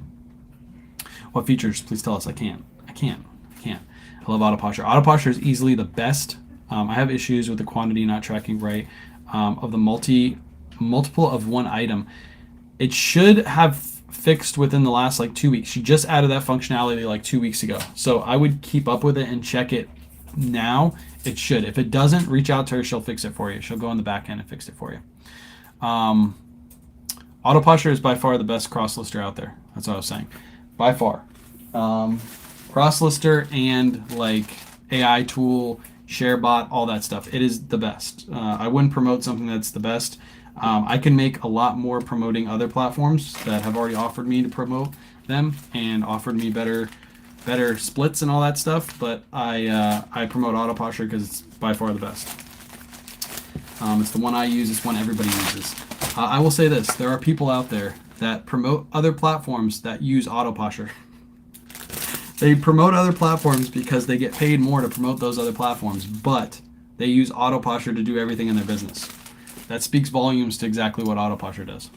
What features? Please tell us. I can't. I love AutoPosher. AutoPosher is easily the best. I have issues with the quantity not tracking right of the multiple of one item. It should have fixed within the last like 2 weeks. She just added that functionality like 2 weeks ago. So I would keep up with it and check it now. It should. If it doesn't, reach out to her. She'll fix it for you. She'll go in the back end and fix it for you. AutoPosher is by far the best cross lister out there. That's what I was saying. By far. Cross lister and like AI tool, ShareBot, all that stuff. It is the best. I wouldn't promote something that's the best. I can make a lot more promoting other platforms that have already offered me to promote them and offered me better splits and all that stuff. But I promote AutoPosher because it's by far the best. It's the one I use. It's one everybody uses. I will say this. There are people out there that promote other platforms that use AutoPosher. They promote other platforms because they get paid more to promote those other platforms, but they use AutoPosher to do everything in their business. That speaks volumes to exactly what AutoPosher does.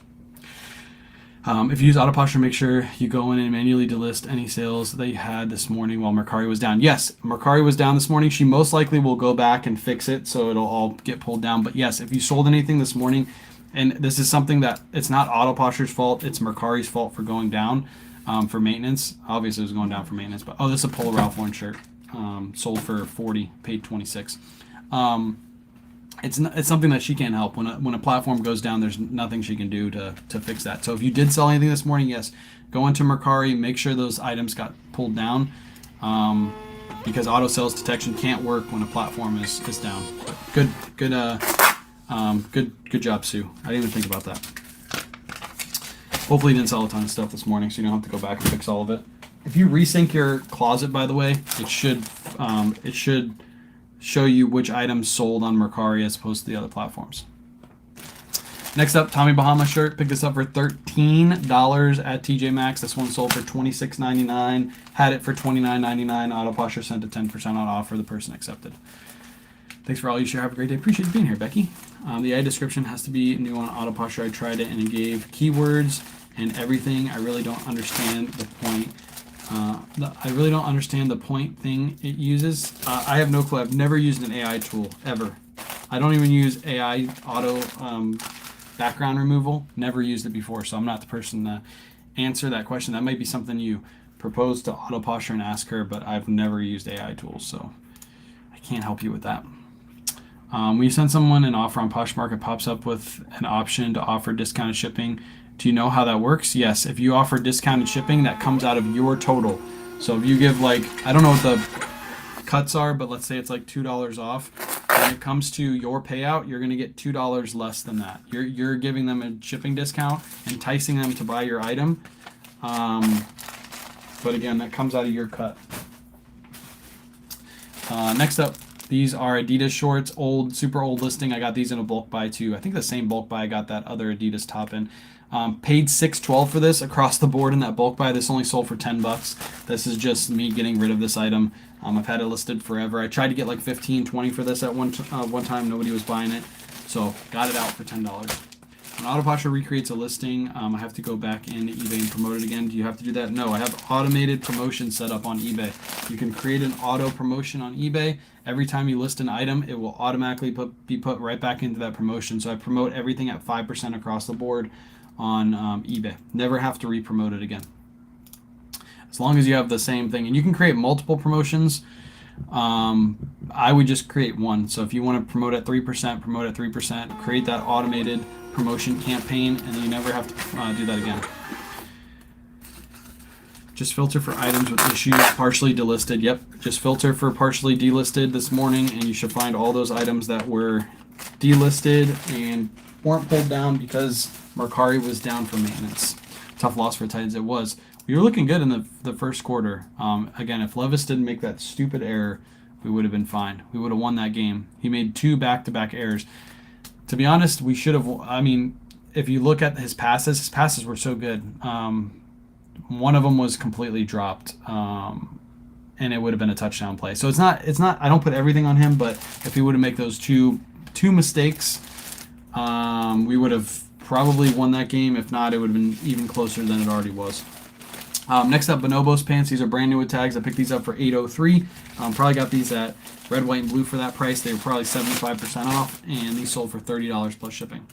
If you use AutoPosher, make sure you go in and manually delist any sales that you had this morning while Mercari was down. Yes, Mercari was down this morning. She most likely will go back and fix it so it'll all get pulled down. But yes, if you sold anything this morning, and this is something that it's not AutoPosher's fault, it's Mercari's fault for going down for maintenance. Obviously, it was going down for maintenance. But this is a Polo Ralph Lauren shirt. Sold for 40, paid 26. It's something that she can't help. When a platform goes down, there's nothing she can do to fix that. So if you did sell anything this morning, yes, go into Mercari, make sure those items got pulled down, because auto sales detection can't work when a platform is down. But good job, Sue. I didn't even think about that. Hopefully you didn't sell a ton of stuff this morning, so you don't have to go back and fix all of it. If you resync your closet, by the way, it should show you which items sold on Mercari as opposed to the other platforms. Next up, Tommy Bahama shirt. Picked this up for $13 at TJ Maxx. This one sold for $26.99. Had it for $29.99. AutoPosher sent a 10% on offer. The person accepted. Thanks for all you share. Have a great day. Appreciate you being here, Becky. The AI description has to be new on AutoPosher. I tried it and it gave keywords and everything. I really don't understand the point. I really don't understand the point thing it uses. I have no clue. I've never used an AI tool ever. I don't even use AI auto background removal. Never used it before, so I'm not the person to answer that question. That might be something you propose to AutoPosher and ask her, but I've never used AI tools, so I can't help you with that. When you send someone an offer on Poshmark, it pops up with an option to offer discounted shipping. Do you know how that works? Yes. If you offer discounted shipping, that comes out of your total. So if you give I don't know what the cuts are, but let's say it's like $2 off. When it comes to your payout, you're going to get $2 less than that. You're giving them a shipping discount, enticing them to buy your item. But again, that comes out of your cut. Next up, these are Adidas shorts, super old listing. I got these in a bulk buy too. I think the same bulk buy I got that other Adidas top in. Paid $6.12 for this across the board in that bulk buy. This only sold for $10. This is just me getting rid of this item. I've had it listed forever. I tried to get like $15, $20 for this at one time. Nobody was buying it, so got it out for $10. When AutoPosher recreates a listing, I have to go back into eBay and promote it again. Do you have to do that? No, I have automated promotion set up on eBay. You can create an auto promotion on eBay. Every time you list an item, it will automatically be put right back into that promotion. So I promote everything at 5% across the board on eBay. Never have to re-promote it again. As long as you have the same thing. And you can create multiple promotions. I would just create one. So if you want to promote at 3%, promote at 3%, create that automated promotion campaign, and then you never have to do that again. Just filter for items with issues partially delisted. Yep, just filter for partially delisted this morning, and you should find all those items that were delisted and weren't pulled down because Mercari was down for maintenance. Tough loss for Titans. It was. We were looking good in the first quarter. Again, if Levis didn't make that stupid error, we would have been fine. We would have won that game. He made 2 back-to-back errors. To be honest, we should have. I mean, if you look at his passes were so good. One of them was completely dropped, and it would have been a touchdown play. So it's not. I don't put everything on him, but if he would have made those two mistakes, we would have probably won that game. If not, it would have been even closer than it already was. Next up, Bonobos pants. These are brand new with tags. I picked these up for $8.03. Probably got these at red, white, and blue for that price. They were probably 75% off, and these sold for $30 plus shipping.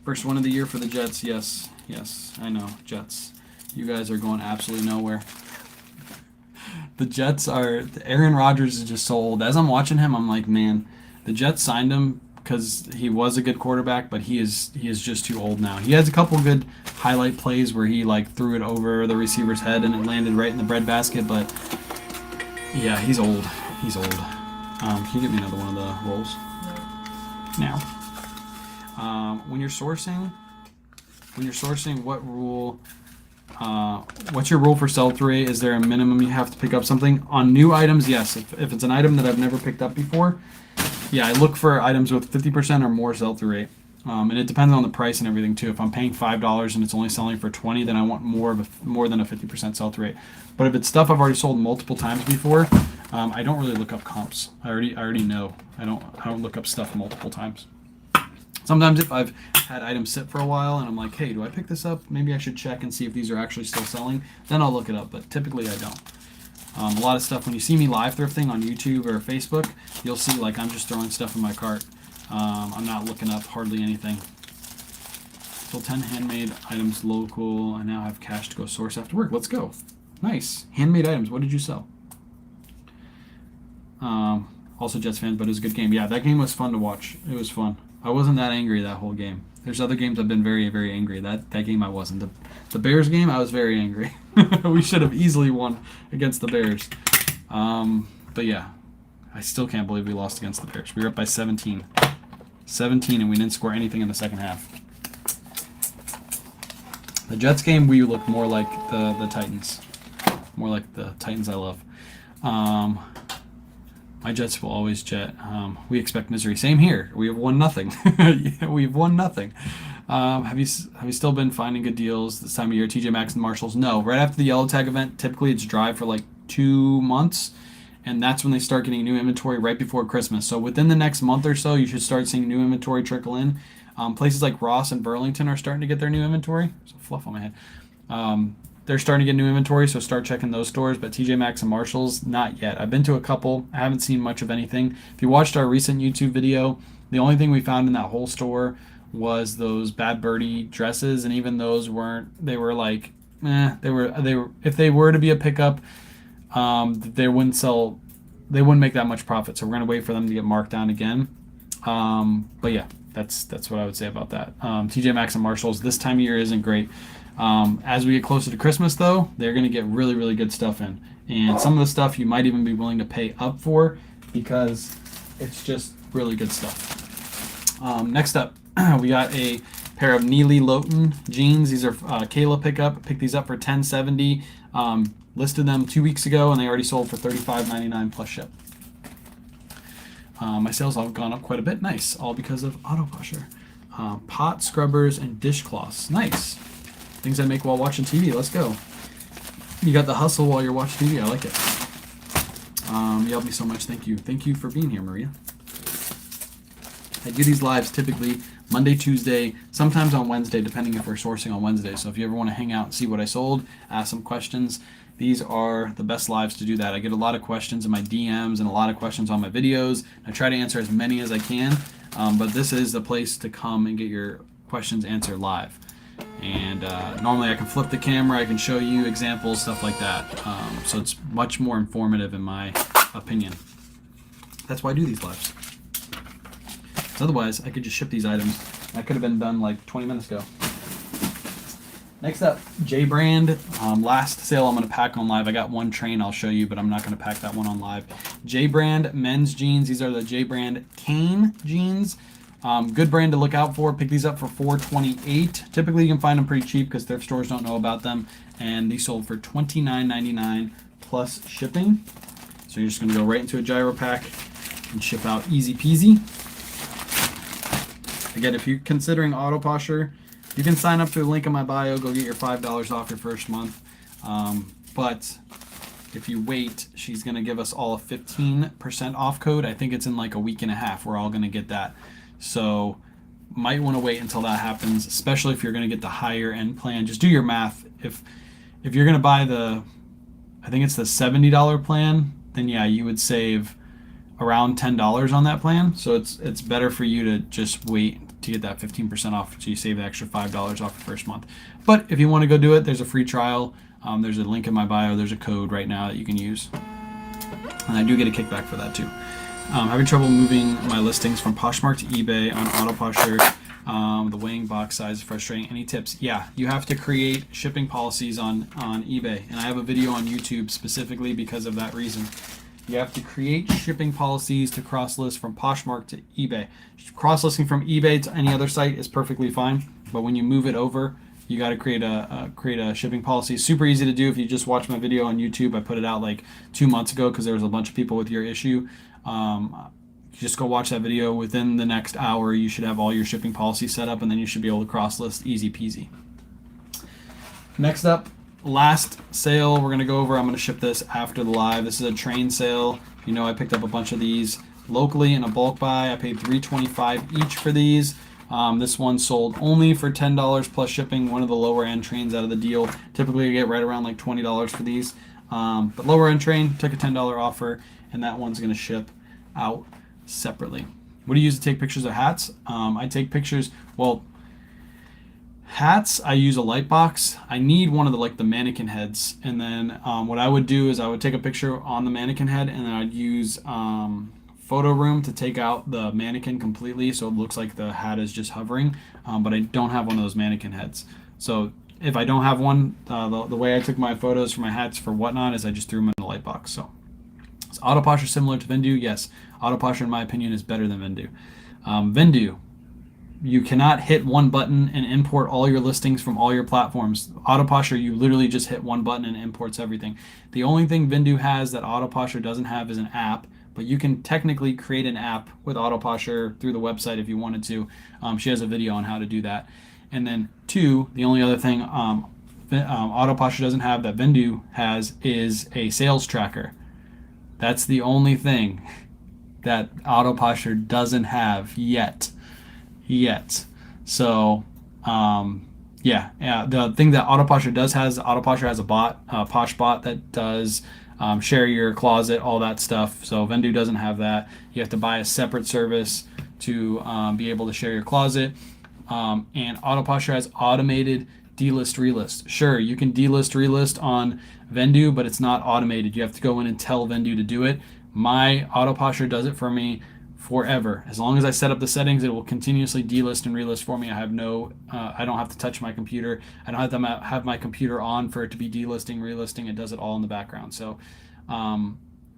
First one of the year for the Jets. Yes, I know, Jets. You guys are going absolutely nowhere. The Jets are. Aaron Rodgers is just so old. As I'm watching him, I'm like, man, the Jets signed him because he was a good quarterback, but he is just too old now. He has a couple good highlight plays where he threw it over the receiver's head and it landed right in the breadbasket, but yeah, he's old. He's old. Can you get me another one of the rolls? No. Now, when you're sourcing, what rule? What's your rule for sell-through rate? Is there a minimum you have to pick up something? On new items, yes. If it's an item that I've never picked up before, yeah, I look for items with 50% or more sell-through rate. And it depends on the price and everything too. If I'm paying $5 and it's only selling for $20, then I want more than a 50% sell-through rate. But if it's stuff I've already sold multiple times before, I don't really look up comps. I already know. I don't look up stuff multiple times. Sometimes if I've had items sit for a while and I'm like, hey, do I pick this up? Maybe I should check and see if these are actually still selling. Then I'll look it up, but typically I don't. A lot of stuff, when you see me live thrifting on YouTube or Facebook, you'll see like I'm just throwing stuff in my cart. I'm not looking up hardly anything. Still 10 handmade items local. I now have cash to go source after work. Let's go. Nice. Handmade items. What did you sell? Also Jets fan, but it was a good game. Yeah, that game was fun to watch. It was fun. I wasn't that angry that whole game. There's other games I've been very, very angry. That game I wasn't. The Bears game, I was very angry. We should have easily won against the Bears. But yeah, I still can't believe we lost against the Bears. We were up by 17. 17, and we didn't score anything in the second half. The Jets game, we looked more like the Titans. More like the Titans I love. My Jets will always jet. We expect misery. Same here. We have won nothing. We've won nothing. Have you still been finding good deals this time of year? TJ Maxx and Marshalls? No. Right after the yellow tag event, typically it's dry for like 2 months, and that's when they start getting new inventory right before Christmas. So within the next month or so, you should start seeing new inventory trickle in. Places like Ross and Burlington are starting to get their new inventory. There's a fluff on my head. They're starting to get new inventory, so start checking those stores. But TJ Maxx and Marshalls, not yet. I've been to a couple. I haven't seen much of anything. If you watched our recent YouTube video, the only thing we found in that whole store was those Bad Birdie dresses, and even those weren't. They were like, They were. If they were to be a pickup, they wouldn't sell. They wouldn't make that much profit. So we're gonna wait for them to get marked down again. But yeah, that's what I would say about that. TJ Maxx and Marshalls this time of year isn't great. As we get closer to Christmas, though, they're going to get really, really good stuff in. And some of the stuff you might even be willing to pay up for because it's just really good stuff. Next up, we got a pair of Neely Lowton jeans. These are Kayla pickup. Picked these up for $10.70. Listed them 2 weeks ago, and they already sold for $35.99 plus ship. My sales have gone up quite a bit. Nice. All because of AutoPosher. Pot scrubbers and dishcloths. Nice. Things I make while watching TV. Let's go. You got the hustle while you're watching TV. I like it. You helped me so much. Thank you. Thank you for being here, Maria. I do these lives typically Monday, Tuesday, sometimes on Wednesday, depending if we're sourcing on Wednesday. So if you ever want to hang out and see what I sold, ask some questions, these are the best lives to do that. I get a lot of questions in my DMs and a lot of questions on my videos. I try to answer as many as I can, but this is the place to come and get your questions answered live. And normally I can flip the camera, I can show you examples, stuff like that. So it's much more informative in my opinion. That's why I do these lives. Otherwise, I could just ship these items. That could have been done like 20 minutes ago. Next up, J Brand. Last sale I'm going to pack on live. I got one train I'll show you, but I'm not going to pack that one on live. J Brand men's jeans. These are the J Brand Cane jeans. Good brand to look out for. Pick these up for $4.28. Typically, you can find them pretty cheap because thrift stores don't know about them. And these sold for $29.99 plus shipping. So you're just going to go right into a gyro pack and ship out easy peasy. Again, if you're considering AutoPosher, you can sign up through the link in my bio. Go get your $5 off your first month. But if you wait, she's going to give us all a 15% off code. I think it's in like a week and a half. We're all going to get that. So might want to wait until that happens, especially if you're going to get the higher end plan. Just do your math. If you're going to buy I think it's the $70 plan, then yeah, you would save around $10 on that plan. So it's better for you to just wait to get that 15% off, so you save the extra $5 off your first month. But if you want to go do it, there's a free trial. There's a link in my bio. There's a code right now that you can use, and I do get a kickback for that too. Having trouble moving my listings from Poshmark to eBay on AutoPosher. The weighing box size is frustrating. Any tips? Yeah, you have to create shipping policies on eBay, and I have a video on YouTube specifically because of that reason. You have to create shipping policies to cross-list from Poshmark to eBay. Cross-listing from eBay to any other site is perfectly fine, but when you move it over, you got to create a shipping policy. Super easy to do. If you just watch my video on YouTube, I put it out like 2 months ago because there was a bunch of people with your issue. Just go watch that video. Within the next hour, you should have all your shipping policies set up, and then you should be able to cross-list easy peasy. Next up, last sale we're going to go over. I'm going to ship this after the live. This is a train sale. I picked up a bunch of these locally in a bulk buy. I paid $3.25 each for these. This one sold only for $10 plus shipping, one of the lower end trains out of the deal. Typically you get right around like $20 for these. But lower end train, took a $10 offer, and that one's going to ship out separately. What do you use to take pictures of hats? I take pictures, well, hats, I use a light box. I need one of the mannequin heads, and then what I would do is I would take a picture on the mannequin head, and then I'd use photo room to take out the mannequin completely, so it looks like the hat is just hovering. But I don't have one of those mannequin heads. So if I don't have one, the way I took my photos for my hats for whatnot is I just threw them in the light box. So is AutoPosher similar to Vendoo? Yes. AutoPosher, in my opinion, is better than Vendoo. Vendoo, you cannot hit one button and import all your listings from all your platforms. AutoPosher, you literally just hit one button and it imports everything. The only thing Vendoo has that AutoPosher doesn't have is an app, but you can technically create an app with AutoPosher through the website if you wanted to. She has a video on how to do that. And then two, the only other thing AutoPosher doesn't have that Vendoo has is a sales tracker. That's the only thing that AutoPosher doesn't have yet. So yeah, the thing that AutoPosher does has, AutoPosher has a bot, Poshbot, that does share your closet, all that stuff. So Vendoo doesn't have that. You have to buy a separate service to be able to share your closet. And AutoPosher has automated delist relist. Sure, you can delist relist on Vendoo, but it's not automated. You have to go in and tell Vendoo to do it. My AutoPosher does it for me forever. As long as I set up the settings, it will continuously delist and relist for me. I have no, I don't have to touch my computer. I don't have to have my computer on for it to be delisting, relisting. It does it all in the background. So,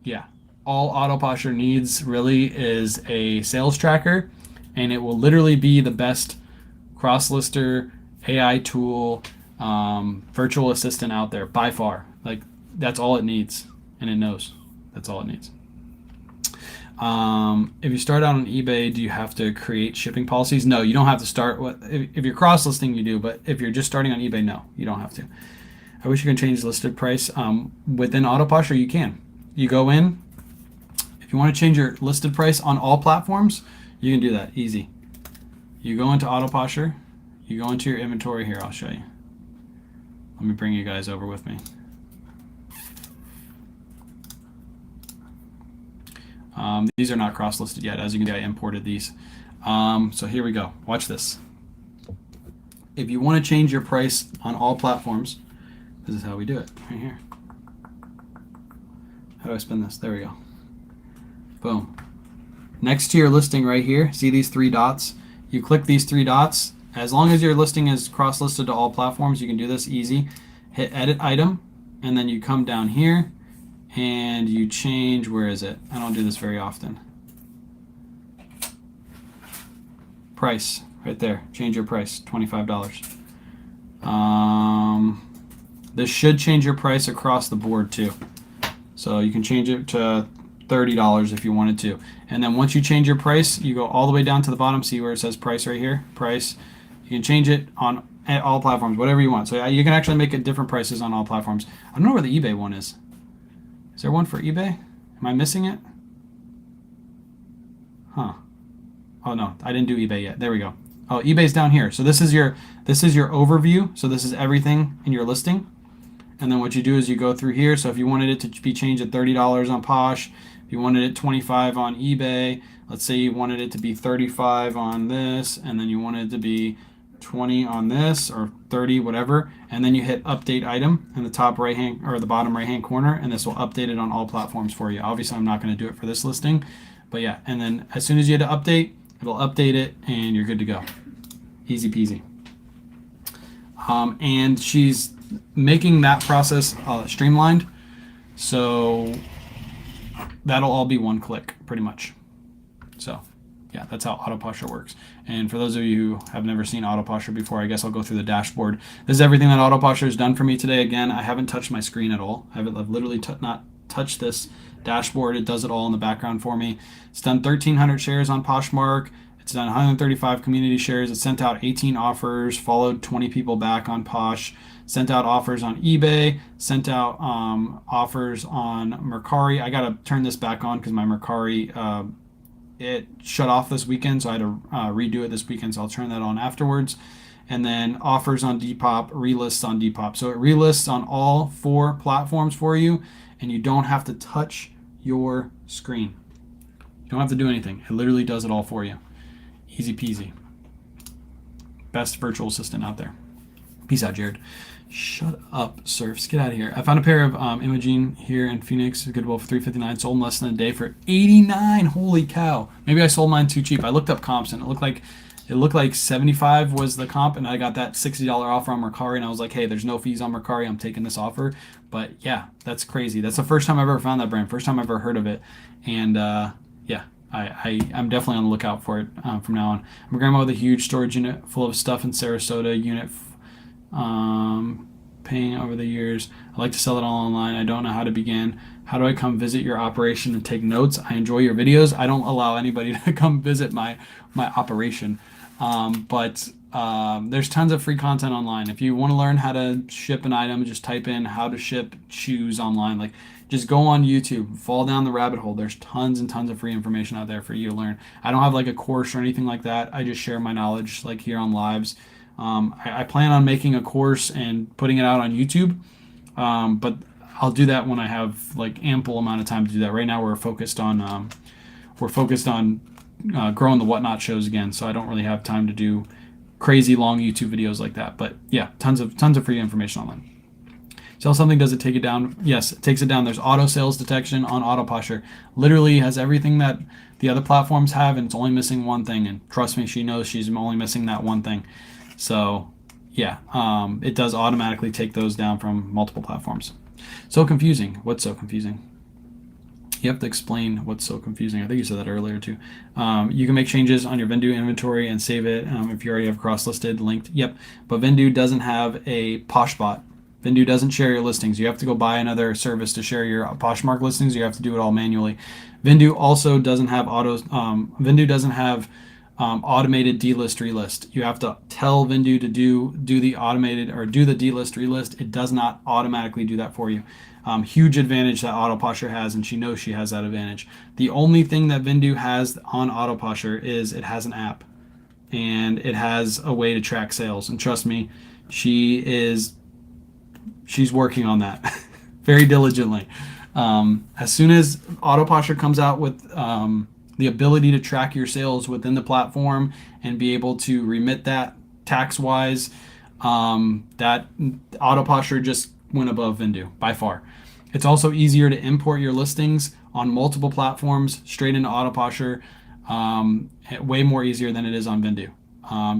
yeah, all AutoPosher needs really is a sales tracker, and it will literally be the best cross-lister AI tool, virtual assistant out there by far. Like, that's all it needs, and it knows. That's all it needs. If you start out on eBay, do you have to create shipping policies? No, you don't have to start. If you're cross-listing, you do, but if you're just starting on eBay, no, you don't have to. I wish you can change listed price. Within AutoPosher, you can. You go in. If you want to change your listed price on all platforms, you can do that, easy. You go into AutoPosher. You go into your inventory here. I'll show you. Let me bring you guys over with me. These are not cross-listed yet. As you can see, I imported these. So here we go. Watch this. If you want to change your price on all platforms, this is how we do it, right here. How do I spin this? There we go. Boom. Next to your listing right here, see these three dots? You click these three dots. As long as your listing is cross-listed to all platforms, you can do this easy. Hit edit item, and then you come down here and you change, where is it? I don't do this very often. Price, right there. Change your price, $25. This should change your price across the board too. So you can change it to $30 if you wanted to. And then once you change your price, you go all the way down to the bottom, see where it says price right here, price. You can change it on all platforms, whatever you want. So you can actually make it different prices on all platforms. I don't know where the eBay one is. Is there one for eBay? Am I missing it? Huh. Oh no, I didn't do eBay yet. There we go. Oh, eBay's down here. So this is your overview. So this is everything in your listing. And then what you do is you go through here. So if you wanted it to be changed at $30 on Posh, if you wanted it 25 on eBay, let's say you wanted it to be 35 on this, and then you wanted it to be 20 on this, or 30, whatever, and then you hit update item in the top right hand or the bottom right hand corner, and this will update it on all platforms for you. Obviously I'm not going to do it for this listing, but yeah, and then as soon as you hit update, it'll update it and you're good to go. Easy peasy. And she's making that process streamlined, so that'll all be one click pretty much. So yeah, that's how AutoPosher works. And for those of you who have never seen AutoPosher before, I guess I'll go through the dashboard. This is everything that AutoPosher has done for me today. Again, I haven't touched my screen at all. I've literally not touched this dashboard. It does it all in the background for me. It's done 1,300 shares on Poshmark. It's done 135 community shares. It sent out 18 offers, followed 20 people back on Posh, sent out offers on eBay, sent out offers on Mercari. I got to turn this back on because my Mercari it shut off this weekend, so I had to redo it this weekend. So I'll turn that on afterwards. And then offers on Depop, relists on Depop. So it relists on all 4 platforms for you, and you don't have to touch your screen. You don't have to do anything. It literally does it all for you. Easy peasy. Best virtual assistant out there. Peace out, Jared. Shut up, Surfs. Get out of here. I found a pair of Imogene here in Phoenix. Goodwill for $359. Sold in less than a day for $89. Holy cow. Maybe I sold mine too cheap. I looked up comps and it looked like 75 was the comp, and I got that $60 offer on Mercari, and I was like, hey, there's no fees on Mercari. I'm taking this offer. But yeah, that's crazy. That's the first time I've ever found that brand. First time I've ever heard of it. And yeah, I'm definitely on the lookout for it from now on. I'm a grandma with a huge storage unit full of stuff in Sarasota. Unit paying over the years. I like to sell it all online. I don't know how to begin. How do I come visit your operation and take notes? I enjoy your videos. I don't allow anybody to come visit my operation. But there's tons of free content online. If you want to learn how to ship an item, just type in how to ship shoes online. Like, just go on YouTube, fall down the rabbit hole. There's tons and tons of free information out there for you to learn. I don't have like a course or anything like that. I just share my knowledge like here on lives. I plan on making a course and putting it out on YouTube. But I'll do that when I have like ample amount of time to do that. Right now we're focused on growing the Whatnot shows again, so I don't really have time to do crazy long YouTube videos like that. But yeah, tons of free information online. Sell something, does it take it down? Yes, it takes it down. There's auto sales detection on AutoPosher. Literally has everything that the other platforms have, and it's only missing one thing. And trust me, she knows she's only missing that one thing. So yeah, it does automatically take those down from multiple platforms. So confusing. What's so confusing? You have to explain what's so confusing. I think you said that earlier too. You can make changes on your Vendoo inventory and save it if you already have cross-listed, linked. Yep, but Vendoo doesn't have a Poshbot. Vendoo doesn't share your listings. You have to go buy another service to share your Poshmark listings. You have to do it all manually. Vendoo also doesn't have automated delist relist. You have to tell Vendoo to do the automated or do the delist relist. It does not automatically do that for you. Huge advantage that AutoPosher has, and she knows she has that advantage. The only thing that Vendoo has on AutoPosher is it has an app, and it has a way to track sales. And trust me, she's working on that very diligently. As soon as AutoPosher comes out with the ability to track your sales within the platform and be able to remit that tax-wise, that AutoPosher just went above Vendoo by far. It's also easier to import your listings on multiple platforms straight into AutoPosher, way more easier than it is on Vendoo.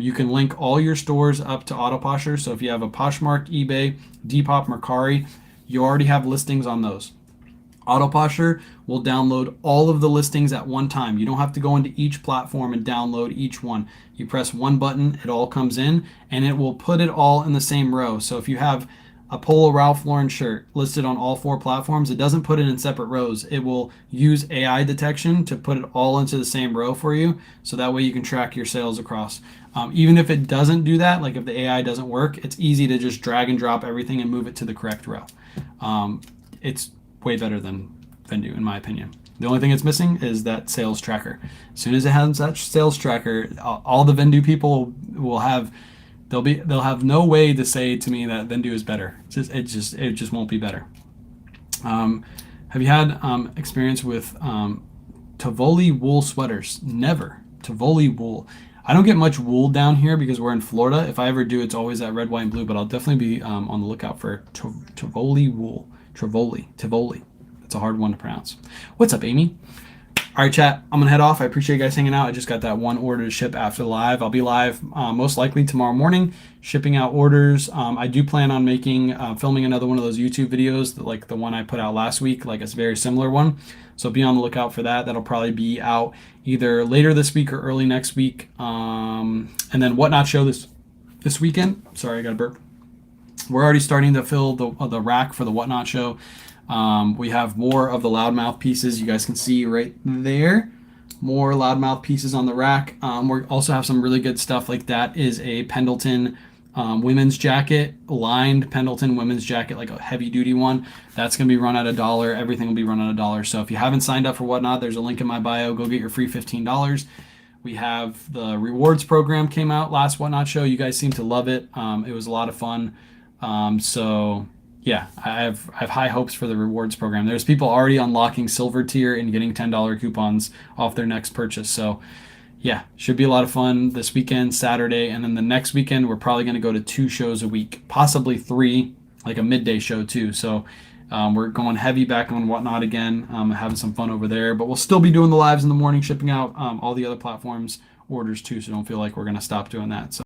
You can link all your stores up to AutoPosher. So if you have a Poshmark, eBay, Depop, Mercari, you already have listings on those. AutoPosher will download all of the listings at one time. You don't have to go into each platform and download each one. You press one button, it all comes in, and it will put it all in the same row. So if you have a Polo Ralph Lauren shirt listed on all 4 platforms, it doesn't put it in separate rows. It will use AI detection to put it all into the same row for you, so that way you can track your sales across. Even if it doesn't do that, like if the AI doesn't work, it's easy to just drag and drop everything and move it to the correct row. It's way better than Vendoo, in my opinion. The only thing it's missing is that sales tracker. As soon as it has that sales tracker, all the Vendoo people will have, they'll have no way to say to me that Vendoo is better. It just won't be better. Have you had experience with Tivoli wool sweaters? Never. Tivoli wool. I don't get much wool down here because we're in Florida. If I ever do, it's always that red, white, and blue, but I'll definitely be on the lookout for Tivoli wool. Tivoli. That's a hard one to pronounce. What's up, Amy? All right, chat, I'm going to head off. I appreciate you guys hanging out. I just got that one order to ship after the live. I'll be live most likely tomorrow morning, shipping out orders. I do plan on filming another one of those YouTube videos, like the one I put out last week, like it's a very similar one. So be on the lookout for that. That'll probably be out either later this week or early next week. And then Whatnot show this weekend. Sorry, I got a burp. We're already starting to fill the rack for the Whatnot show. We have more of the loudmouth pieces. You guys can see right there. More loudmouth pieces on the rack. We also have some really good stuff. Like that is a Pendleton Women's jacket, lined Pendleton women's jacket, like a heavy duty one. That's going to be run at $1. Everything will be run at $1. So if you haven't signed up for Whatnot, there's a link in my bio. Go get your free $15. We have the rewards program came out last Whatnot show. You guys seem to love it. It was a lot of fun. So yeah, I have high hopes for the rewards program. There's people already unlocking silver tier and getting $10 coupons off their next purchase. So yeah, should be a lot of fun this weekend, Saturday, and then the next weekend we're probably going to go to 2 shows a week, possibly 3, like a midday show too. So we're going heavy back on Whatnot again, having some fun over there. But we'll still be doing the lives in the morning, shipping out all the other platforms orders too. So don't feel like we're going to stop doing that. So